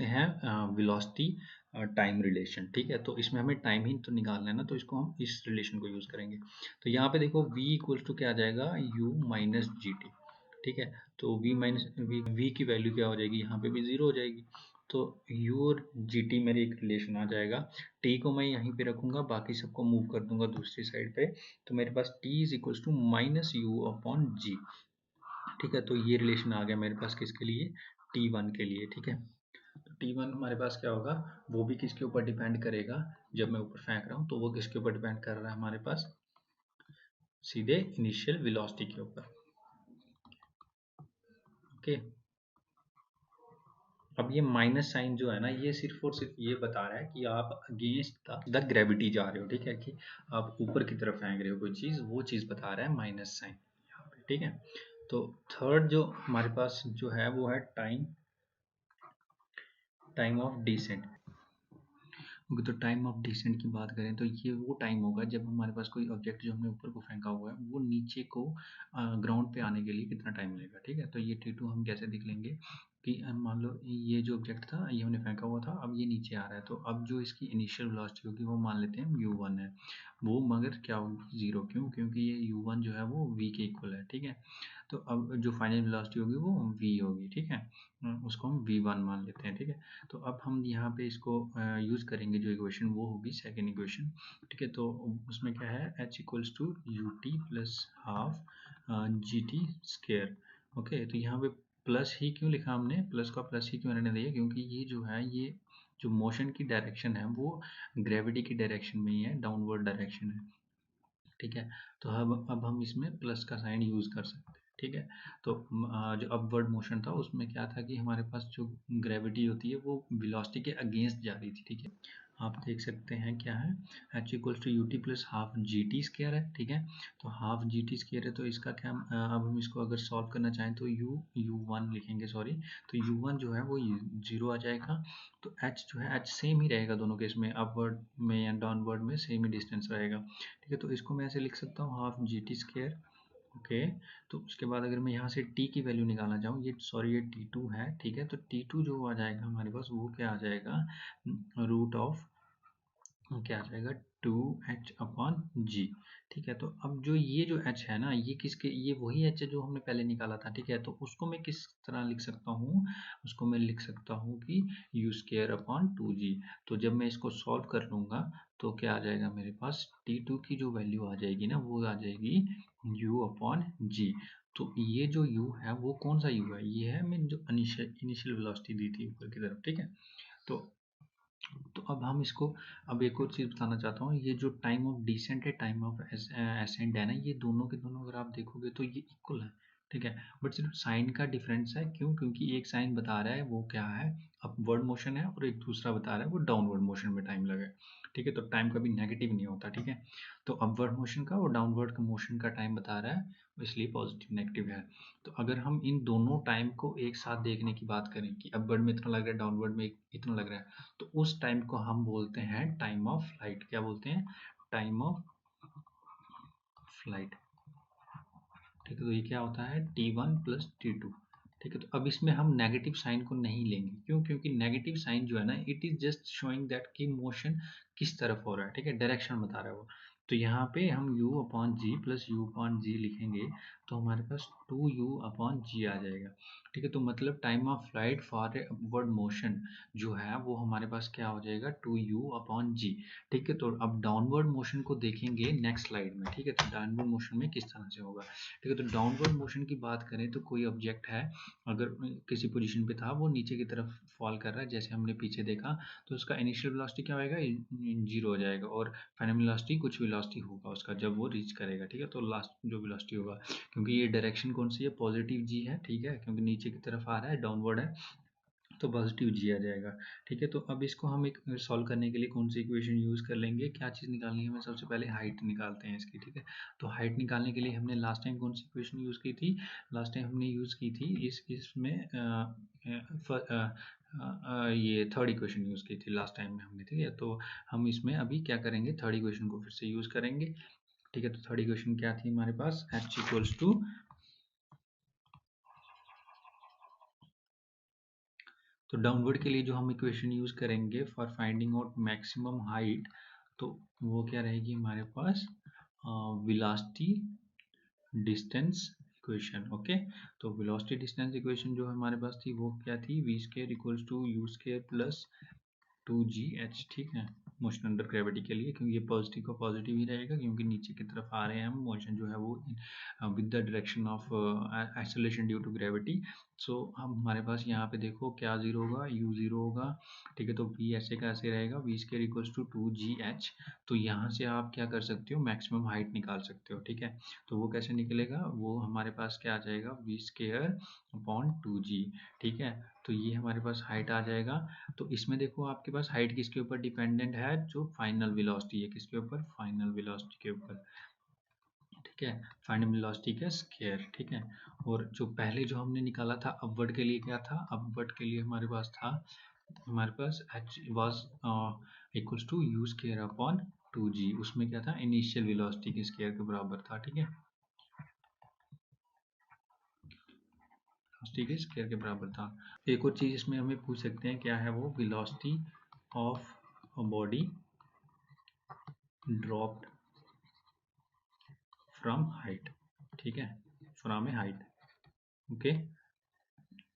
हैं वेलोसिटी टाइम रिलेशन, ठीक है। तो इसमें हमें टाइम ही तो निकालना है ना, तो इसको हम इस रिलेशन को यूज़ करेंगे। तो यहाँ पे देखो v इक्वल्स टू क्या आ जाएगा, u माइनस जी टी, ठीक है। तो v की वैल्यू क्या हो जाएगी, यहाँ पे भी जीरो हो जाएगी। तो u और जी टी मेरे एक रिलेशन आ जाएगा, t को मैं यहीं पे रखूंगा, बाकी सबको मूव कर दूंगा दूसरी साइड पे, तो मेरे पास t is equals to minus u upon g, ठीक है। तो ये रिलेशन आ गया मेरे पास किसके लिए, T1 के लिए, ठीक है। तो T1 हमारे पास क्या होगा, वो भी किसके ऊपर डिपेंड करेगा, जब मैं ऊपर फेंक रहा हूँ तो वो किसके ऊपर डिपेंड कर रहा है हमारे पास, सीधे इनिशियल वेलोसिटी के ऊपर, ओके। अब ये माइनस साइन जो है ना, ये सिर्फ और सिर्फ ये बता रहा है कि आप अगेंस्ट द ग्रेविटी जा रहे हो, ठीक है, कि आप ऊपर की तरफ फेंक रहे हो कोई चीज़, वो चीज़ बता रहा है माइनस साइन यहाँ पे, ठीक है। तो थर्ड जो हमारे पास जो है वो है टाइम ऑफ डिसेंट। ओके, तो टाइम ऑफ डिसेंट की बात करें तो ये वो टाइम होगा जब हमारे पास कोई ऑब्जेक्ट जो हमने ऊपर को फेंका हुआ है वो नीचे को ग्राउंड पे आने के लिए कितना टाइम लगेगा, ठीक है। तो ये T2 हम कैसे देख लेंगे कि मान लो ये जो ऑब्जेक्ट था ये हमने फेंका हुआ था, अब ये नीचे आ रहा है, तो अब जो इसकी इनिशियल वेलोसिटी होगी वो मान लेते हैं हम u1 है, वो मगर क्या होगी, जीरो, क्यों, क्योंकि ये u1 जो है वो v के इक्वल है, ठीक है। तो अब जो फाइनल वेलोसिटी होगी वो v होगी, ठीक है, उसको हम v1 मान लेते हैं, ठीक है। तो अब हम यहाँ पे इसको यूज़ करेंगे, जो इक्वेशन वो होगी सेकेंड इक्वेशन, ठीक है। तो उसमें क्या है, h equals to U T plus half G T square, okay. तो यहाँ पे प्लस ही क्यों लिखा हमने, प्लस का प्लस ही क्यों रहने दिया, क्योंकि ये जो है, ये जो मोशन की डायरेक्शन है वो ग्रेविटी की डायरेक्शन में ही है, डाउनवर्ड डायरेक्शन है, ठीक है। तो अब हम इसमें प्लस का साइन यूज़ कर सकते हैं। ठीक है। तो जो अपवर्ड मोशन था उसमें क्या था कि हमारे पास जो ग्रेविटी होती है वो वेलोसिटी के अगेंस्ट जा रही थी, ठीक है। आप देख सकते हैं क्या है, H equals to U T plus half G T square है, ठीक है। तो हाफ जी टी स्केयर है, तो इसका क्या अब हम इसको अगर सॉल्व करना चाहें तो यू वन लिखेंगे, सॉरी। तो यू वन जो है वो जीरो आ जाएगा। तो एच जो है एच सेम ही रहेगा दोनों केस में, अपवर्ड में या डाउनवर्ड में सेम ही डिस्टेंस रहेगा, ठीक है। तो इसको मैं ऐसे लिख सकता हूँ half G T square, okay. तो उसके बाद अगर मैं यहाँ से t की वैल्यू निकालना चाहूँ, ये सॉरी ये t2 है, ठीक है। तो t2 जो आ जाएगा हमारे पास वो क्या आ जाएगा, रूट ऑफ क्या आ जाएगा, 2h/g, ठीक है। तो अब जो ये जो h है ना, ये किसके, ये वही h है जो हमने पहले निकाला था, ठीक है। तो उसको मैं किस तरह लिख सकता हूँ, उसको मैं लिख सकता हूँ कि u²/2g। तो जब मैं इसको सॉल्व कर लूँगा तो क्या आ जाएगा मेरे पास, t2 की जो वैल्यू आ जाएगी ना वो आ जाएगी u/g। तो ये जो u है वो कौन सा u है, ये है मैंने जो इनिशियल वेलोसिटी दी थी ऊपर की तरफ, ठीक है। तो अब हम इसको, अब एक और चीज़ बताना चाहता हूँ, ये जो टाइम ऑफ डिसेंट है, टाइम ऑफ असेंड है ना, ये दोनों के दोनों अगर आप देखोगे तो ये इक्वल है, ठीक है। बट सिर्फ साइन का डिफरेंस है, क्यों, क्योंकि एक साइन बता रहा है वो क्या है, अपवर्ड मोशन है, और एक दूसरा बता रहा है वो डाउनवर्ड मोशन में टाइम लगा है, ठीक है। तो टाइम कभी नेगेटिव नहीं होता, ठीक है। तो अपवर्ड मोशन का और डाउनवर्ड का मोशन का टाइम बता रहा है, इसलिए पॉजिटिव नेगेटिव है। तो अगर हम इन दोनों टाइम को एक साथ देखने की बात करें कि अपवर्ड में इतना लग रहा है, डाउनवर्ड में इतना लग रहा है, तो उस टाइम को हम बोलते हैं टाइम ऑफ फ्लाइट। क्या बोलते हैं, टाइम ऑफ फ्लाइट, ठीक है। तो ये क्या होता है, t1 प्लस t2, ठीक है। तो अब इसमें हम नेगेटिव साइन को नहीं लेंगे, क्यों, क्योंकि नेगेटिव साइन जो है ना, it is just showing that कि मोशन किस तरफ हो रहा है, ठीक है, डायरेक्शन बता रहा है वो। तो यहाँ पे हम u/g प्लस u/g लिखेंगे, तो हमारे पास 2u/g आ जाएगा, ठीक है। तो मतलब time of flight for a upward motion जो है वो हमारे पास क्या हो जाएगा, 2u/g, ठीक है। तो अब डाउनवर्ड मोशन को देखेंगे नेक्स्ट स्लाइड में, ठीक है। तो डाउनवर्ड मोशन में किस तरह से होगा, ठीक है। तो डाउनवर्ड मोशन की बात करें तो कोई ऑब्जेक्ट है, अगर किसी पोजीशन पे था, वो नीचे की तरफ फॉल कर रहा है, जैसे हमने पीछे देखा, तो उसका इनिशियल वेलोसिटी क्या होएगा, जीरो हो जाएगा, और फाइनल वेलोसिटी कुछ वेलोसिटी होगा उसका जब वो रीच करेगा, ठीक है। तो लास्ट जो वेलोसिटी होगा, क्योंकि ये डायरेक्शन कौन सी है, पॉजिटिव जी है, ठीक है, क्योंकि नीचे की तरफ आ रहा है, डाउनवर्ड है, तो पॉजिटिव जी आ जाएगा, ठीक है। तो अब इसको हम एक सॉल्व करने के लिए कौन सी इक्वेशन यूज़ कर लेंगे, क्या चीज़ निकालनी है हमें, सबसे पहले हाइट निकालते हैं इसकी, ठीक है। तो हाइट निकालने के लिए हमने लास्ट टाइम कौन सी इक्वेशन यूज़ की थी, लास्ट टाइम हमने यूज़ की थी इसमें ये थर्ड इक्वेशन यूज़ की थी लास्ट टाइम में हमने, ठीक है। तो हम इसमें अभी क्या करेंगे, थर्ड इक्वेशन को फिर से यूज़ करेंगे, ठीक है। तो थर्ड इक्वेशन क्या थी हमारे पास, h इक्वल्स टू, तो डाउनवर्ड के लिए जो हम इक्वेशन यूज करेंगे for finding out maximum height, तो वो क्या रहेगी हमारे पास, वेलोसिटी डिस्टेंस इक्वेशन, ओके। तो वेलोसिटी डिस्टेंस इक्वेशन जो हमारे पास थी वो क्या थी, V square equals to U square plus 2gh, ठीक है, मोशन अंडर ग्रेविटी के लिए, क्योंकि ये पॉजिटिव का पॉजिटिव ही रहेगा, क्योंकि नीचे की तरफ आ रहे हैं हम, मोशन जो है वो with the direction of acceleration due to gravity. So हम हमारे पास यहाँ पे देखो क्या जीरो होगा, u जीरो होगा, ठीक है। तो v ऐसे का ऐसे रहेगा, we square equals to 2gh। तो यहाँ से आप क्या कर सकते हो, मैक्सिमम हाइट निकाल सकते हो, ठीक है। तो वो कैसे निकलेगा, वो हमारे पास क्या आ जाएगा, वी स्केयर अपॉन 2g, ठीक है। तो ये हमारे पास हाइट आ जाएगा। तो इसमें देखो आपके पास हाइट किसके ऊपर डिपेंडेंट है, जो फाइनल वेलोसिटी है, किसके ऊपर, फाइनल वेलोसिटी के ऊपर, ठीक है, फाइनल वेलोसिटी का स्क्वायर, ठीक है। और जो पहले जो हमने निकाला था अपवर्ड के लिए, क्या था, अपवर्ड के लिए हमारे पास था, हमारे पास h was equals to u square upon 2g, उसमें क्या था, इनिशियल वेलोसिटी के स्क्वायर के बराबर था, ठीक है, वेलोसिटी के स्क्वायर के बराबर था। एक और चीज इसमें हमें पूछ सकते हैं, क्या है वो, velocity of a body dropped from height, ठीक है, from A height, okay,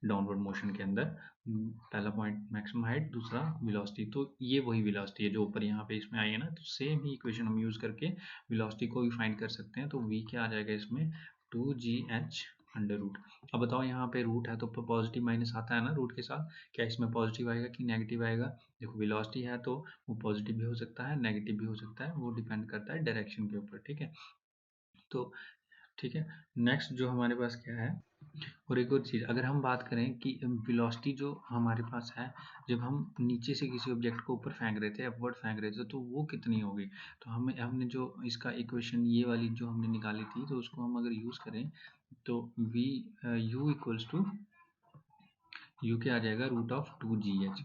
downward motion के अंदर, पहला पॉइंट मैक्सिमम हाइट, दूसरा वेलोसिटी। तो ये वही वेलोसिटी है जो ऊपर यहाँ पे इसमें आई है ना, तो सेम ही इक्वेशन हम यूज करके वेलोसिटी को भी फाइंड कर सकते हैं। तो v क्या आ जाएगा इसमें, 2gh अंडर रूट। अब बताओ यहाँ पे रूट है तो पॉजिटिव माइनस आता है ना रूट के साथ, क्या इसमें पॉजिटिव आएगा कि नेगेटिव आएगा, देखो वेलोसिटी है तो वो पॉजिटिव भी हो सकता है, नेगेटिव भी हो सकता है, वो डिपेंड करता है डायरेक्शन के ऊपर, ठीक है। तो ठीक है। नेक्स्ट जो हमारे पास क्या है, और एक और चीज़ अगर हम बात करें कि वेलोसिटी जो हमारे पास है, जब हम नीचे से किसी ऑब्जेक्ट को ऊपर फेंक रहे थे, अपवर्ड फेंक रहे थे, तो वो कितनी होगी। तो हमने जो इसका इक्वेशन ये वाली जो हमने निकाली थी, तो उसको हम अगर यूज़ करें तो V U equals to U क्या आ जाएगा, रूट ऑफ 2gh।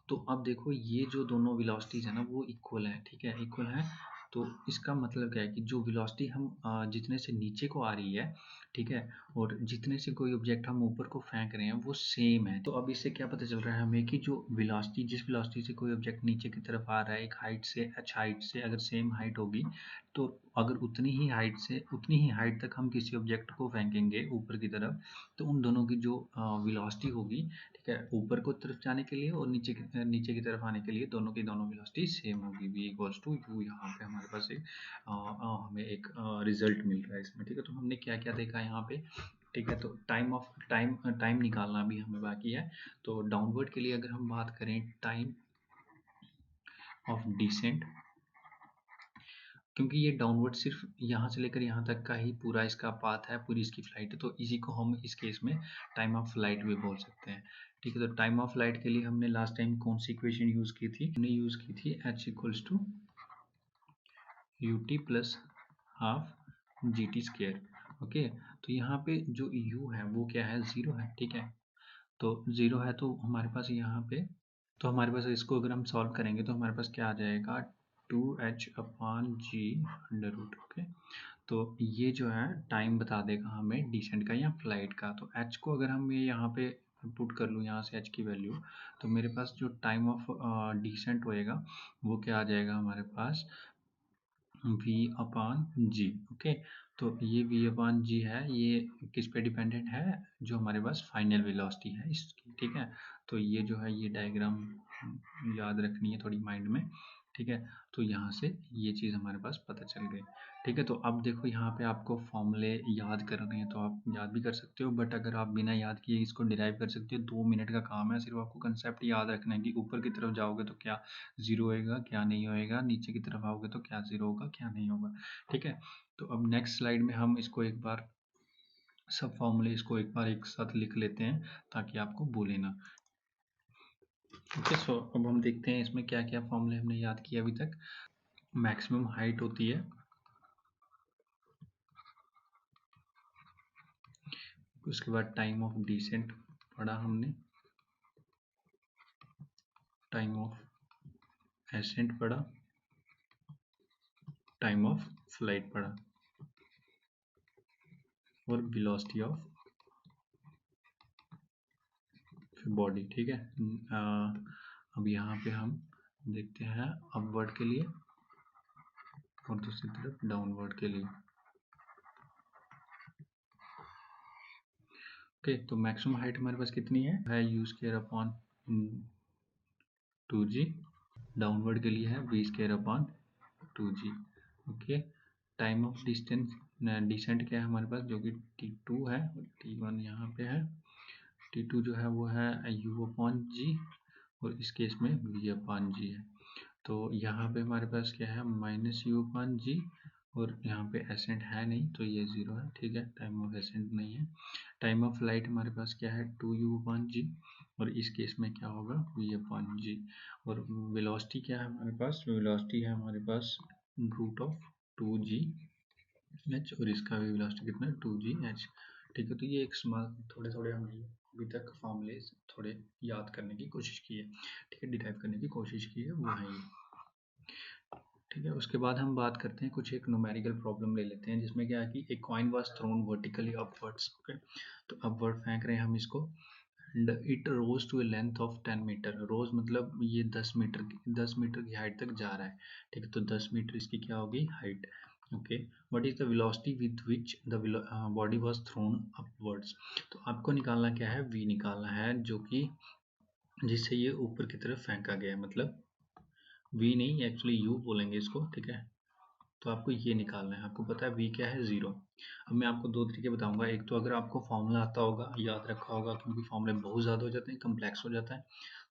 तो अब देखो ये जो दोनों वेलोसिटीज है ना वो इक्वल है, ठीक है, इक्वल है। तो इसका मतलब क्या है कि जो वेलोसिटी हम जितने से नीचे को आ रही है, ठीक है, और जितने से कोई ऑब्जेक्ट हम ऊपर को फेंक रहे हैं वो सेम है। तो अब इससे क्या पता चल रहा है हमें कि जो वेलोसिटी, जिस वेलोसिटी से कोई ऑब्जेक्ट नीचे की तरफ आ रहा है एक हाइट से, h हाइट से, अगर सेम हाइट होगी, तो अगर उतनी ही हाइट से उतनी ही हाइट तक हम किसी ऑब्जेक्ट को फेंकेंगे ऊपर की तरफ, तो उन दोनों की जो वेलोसिटी होगी, ठीक है, ऊपर को तरफ जाने के लिए और नीचे की तरफ आने के लिए, दोनों की दोनों वेलोसिटी सेम होगी, v इक्वल्स टू u। यहाँ पे हमारे पास एक हमें एक रिजल्ट मिल रहा है इसमें, ठीक है। तो हमने क्या क्या देखा यहाँ पे, ठीक है। तो टाइम निकालना भी हमें बाकी है। तो डाउनवर्ड के लिए अगर हम बात करें, टाइम ऑफ डिसेंट, क्योंकि ये डाउनवर्ड सिर्फ यहाँ से लेकर यहाँ तक का ही पूरा इसका पाथ है, पूरी इसकी फ्लाइट है, तो इसी को हम इस केस में टाइम ऑफ फ्लाइट भी बोल सकते हैं, ठीक है। तो टाइम ऑफ फ्लाइट के लिए हमने लास्ट टाइम कौन सी इक्वेशन यूज़ की थी, हमने यूज़ की थी h equals to U T plus half ji T square. Okay, तो यहाँ पे जो u है वो क्या है, 0 है, ठीक है। तो 0 है तो हमारे पास यहाँ पे, तो हमारे पास इसको अगर हम सॉल्व करेंगे तो हमारे पास क्या आ जाएगा, 2h अपान जी अंडर रूट। ओके, तो ये जो है टाइम बता देगा हमें डिसेंट का या फ्लाइट का। तो h को अगर हम ये यहाँ पे पुट कर लूँ, यहाँ से h की वैल्यू, तो मेरे पास जो टाइम ऑफ डिसेंट होएगा वो क्या आ जाएगा हमारे पास, v अपान जी। ओके, तो ये v अपान जी है, ये किस पे डिपेंडेंट है, जो हमारे पास फाइनल वेलोसिटी है इसकी, ठीक है। तो ये जो है ये डायग्राम याद रखनी है थोड़ी माइंड में, ठीक है। तो यहाँ से ये चीज़ हमारे पास पता चल गई, ठीक है। तो अब देखो यहाँ पे आपको फॉर्मूले याद करने हैं तो आप याद भी कर सकते हो, बट अगर आप बिना याद किए इसको डिराइव कर सकते हो, 2 मिनट का काम है, सिर्फ आपको कंसेप्ट याद रखना है कि ऊपर की तरफ जाओगे तो क्या 0 होएगा, क्या नहीं होएगा, नीचे की तरफ आओगे तो क्या 0 होगा, क्या नहीं होगा, ठीक है। तो अब नेक्स्ट स्लाइड में हम इसको एक बार सब फॉर्मूले इसको एक बार एक साथ लिख लेते हैं ताकि आपको भूले ना। ओके, सो अब हम देखते हैं इसमें क्या क्या फॉर्मूले हमने याद किए अभी तक। मैक्सिमम हाइट होती है, उसके बाद टाइम ऑफ डिसेंट पढ़ा हमने, टाइम ऑफ एसेंट पढ़ा, टाइम ऑफ फ्लाइट पढ़ा, और वेलोसिटी ऑफ बॉडी, ठीक है। अब यहाँ पे हम देखते हैं अपवर्ड के लिए और दूसरी तरफ डाउनवर्ड के लिए। ओके, तो मैक्सिमम हाइट हमारे पास कितनी है you square upon 2g, downward के लिए है v square upon 2g। Okay, time of distance descent क्या है हमारे पास, जो कि t2 है, t1 यहाँ पे है, t2 जो है वो है u अपॉन जी, और इस केस में v अपॉन जी है। तो यहाँ पे हमारे पास क्या है, माइनस यू अपॉन जी, और यहाँ पे एसेंट है नहीं तो ये 0 है, ठीक है, टाइम ऑफ एसेंट नहीं है। टाइम ऑफ फ्लाइट हमारे पास क्या है, 2u अपॉन जी, और इस केस में क्या होगा, v अपॉन जी। और वेलोसिटी क्या है हमारे पास, वेलोसिटी है हमारे पास रूट ऑफ 2g h, और इसका भी वेलोसिटी कितना है, 2g h, ठीक है। तो ये एक स्मॉल थोड़े थोड़े हमने अभी तक फॉर्मूले थोड़े याद करने की कोशिश की है, ठीक है, डिराइव करने की कोशिश की है, वो है ये, ठीक है। उसके बाद हम बात करते हैं कुछ एक न्यूमेरिकल प्रॉब्लम ले लेते हैं, जिसमें क्या है कि एक coin was thrown vertically upwards. Okay, तो अपवर्ड फेंक रहे हैं हम इसको, and it rose to a length of 10 metre. Rose मतलब ये 10 मीटर की हाइट तक जा रहा है, ठीक है। तो 10 मीटर इसकी क्या होगी, height. Okay, what is the velocity with which the body was thrown upwards. तो आपको निकालना क्या है, v निकालना है, जो कि जिससे ये ऊपर की तरफ फेंका गया है, मतलब v नहीं, एक्चुअली u बोलेंगे इसको, ठीक है। तो आपको ये निकालना है, आपको पता है v क्या है, 0। अब मैं आपको दो तरीके बताऊंगा, एक तो अगर आपको फॉर्मूला आता होगा, याद रखा होगा, क्योंकि फॉर्मूले बहुत ज़्यादा हो जाते हैं, कम्प्लेक्स हो जाता है,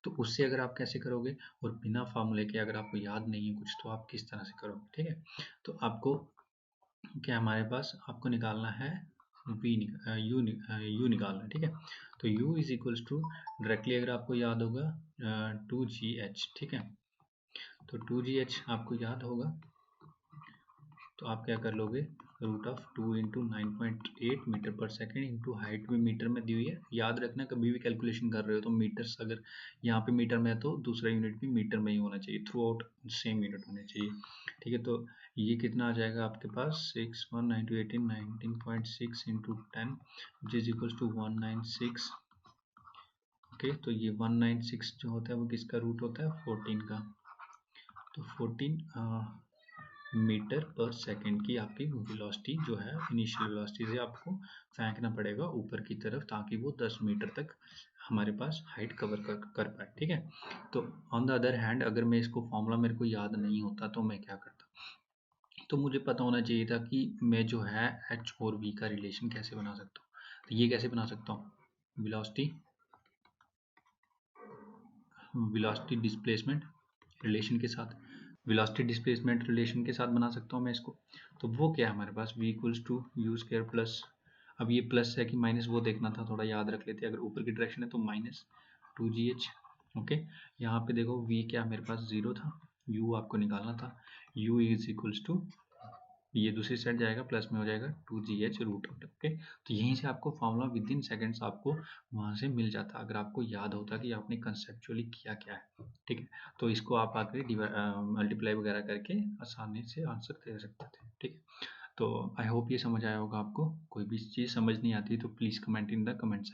तो उससे अगर आप कैसे करोगे, और बिना फॉर्मूले के अगर आपको याद नहीं है कुछ तो आप किस तरह से करोगे, ठीक है। तो आपको क्या हमारे पास आपको निकालना है यू निकालना है, ठीक है। तो u is equals to directly अगर आपको याद होगा 2gh, ठीक है। तो 2gh आपको याद होगा, तो आप क्या कर लोगे, रूट ऑफ 2 इंटू 9.8 मीटर पर सेकेंड इंटू हाइट भी मीटर में दी हुई है। याद रखना कभी भी कैलकुलेशन कर रहे हो तो मीटर्स, अगर यहाँ पे मीटर में है तो दूसरा यूनिट भी मीटर में ही होना चाहिए, थ्रू आउट सेम यूनिट होने चाहिए, ठीक है। तो ये कितना आ जाएगा आपके पास 6 1 9 2 18 19.6 into 10 which is equals to 196। Okay, तो ये 196 जो होता है वो किसका रूट होता है, 14 का। तो 14 मीटर पर सेकंड की आपकी वेलोसिटी जो है, इनिशियल वेलोसिटी से आपको फेंकना पड़ेगा ऊपर की तरफ ताकि वो 10 मीटर तक हमारे पास हाइट कवर कर पाए, ठीक है। तो ऑन द अदर हैंड अगर मैं इसको फॉर्मूला मेरे को याद नहीं होता तो मैं क्या करता, तो मुझे पता होना चाहिए था कि मैं जो है एच और वी का रिलेशन कैसे बना सकता हूँ। तो ये कैसे बना सकता हूँ, वेलोसिटी डिस्प्लेसमेंट रिलेशन के साथ, वेलोसिटी डिस्प्लेसमेंट रिलेशन के साथ बना सकता हूँ मैं इसको। तो वो क्या है हमारे पास, v equals to U square plus, अब ये प्लस है कि माइनस वो देखना था, थोड़ा याद रख लेते। अगर ऊपर की डायरेक्शन है तो माइनस 2gh। ओके, यहाँ पे देखो v क्या मेरे पास 0 था, u आपको निकालना था, u इज इक्वल्स टू, ये दूसरी साइड जाएगा प्लस में हो जाएगा 2gh रूट ऑफ, ओके। तो यहीं से आपको फॉर्मूला विद इन सेकेंड्स आपको वहां से मिल जाता अगर आपको याद होता कि आपने कंसेप्चुअली किया क्या है, ठीक है। तो इसको आप आकर मल्टीप्लाई वगैरह करके आसानी से आंसर दे सकते थे, ठीक है। तो आई होप ये समझ आया होगा आपको। कोई भी चीज़ समझ नहीं आती तो please comment in the comment section.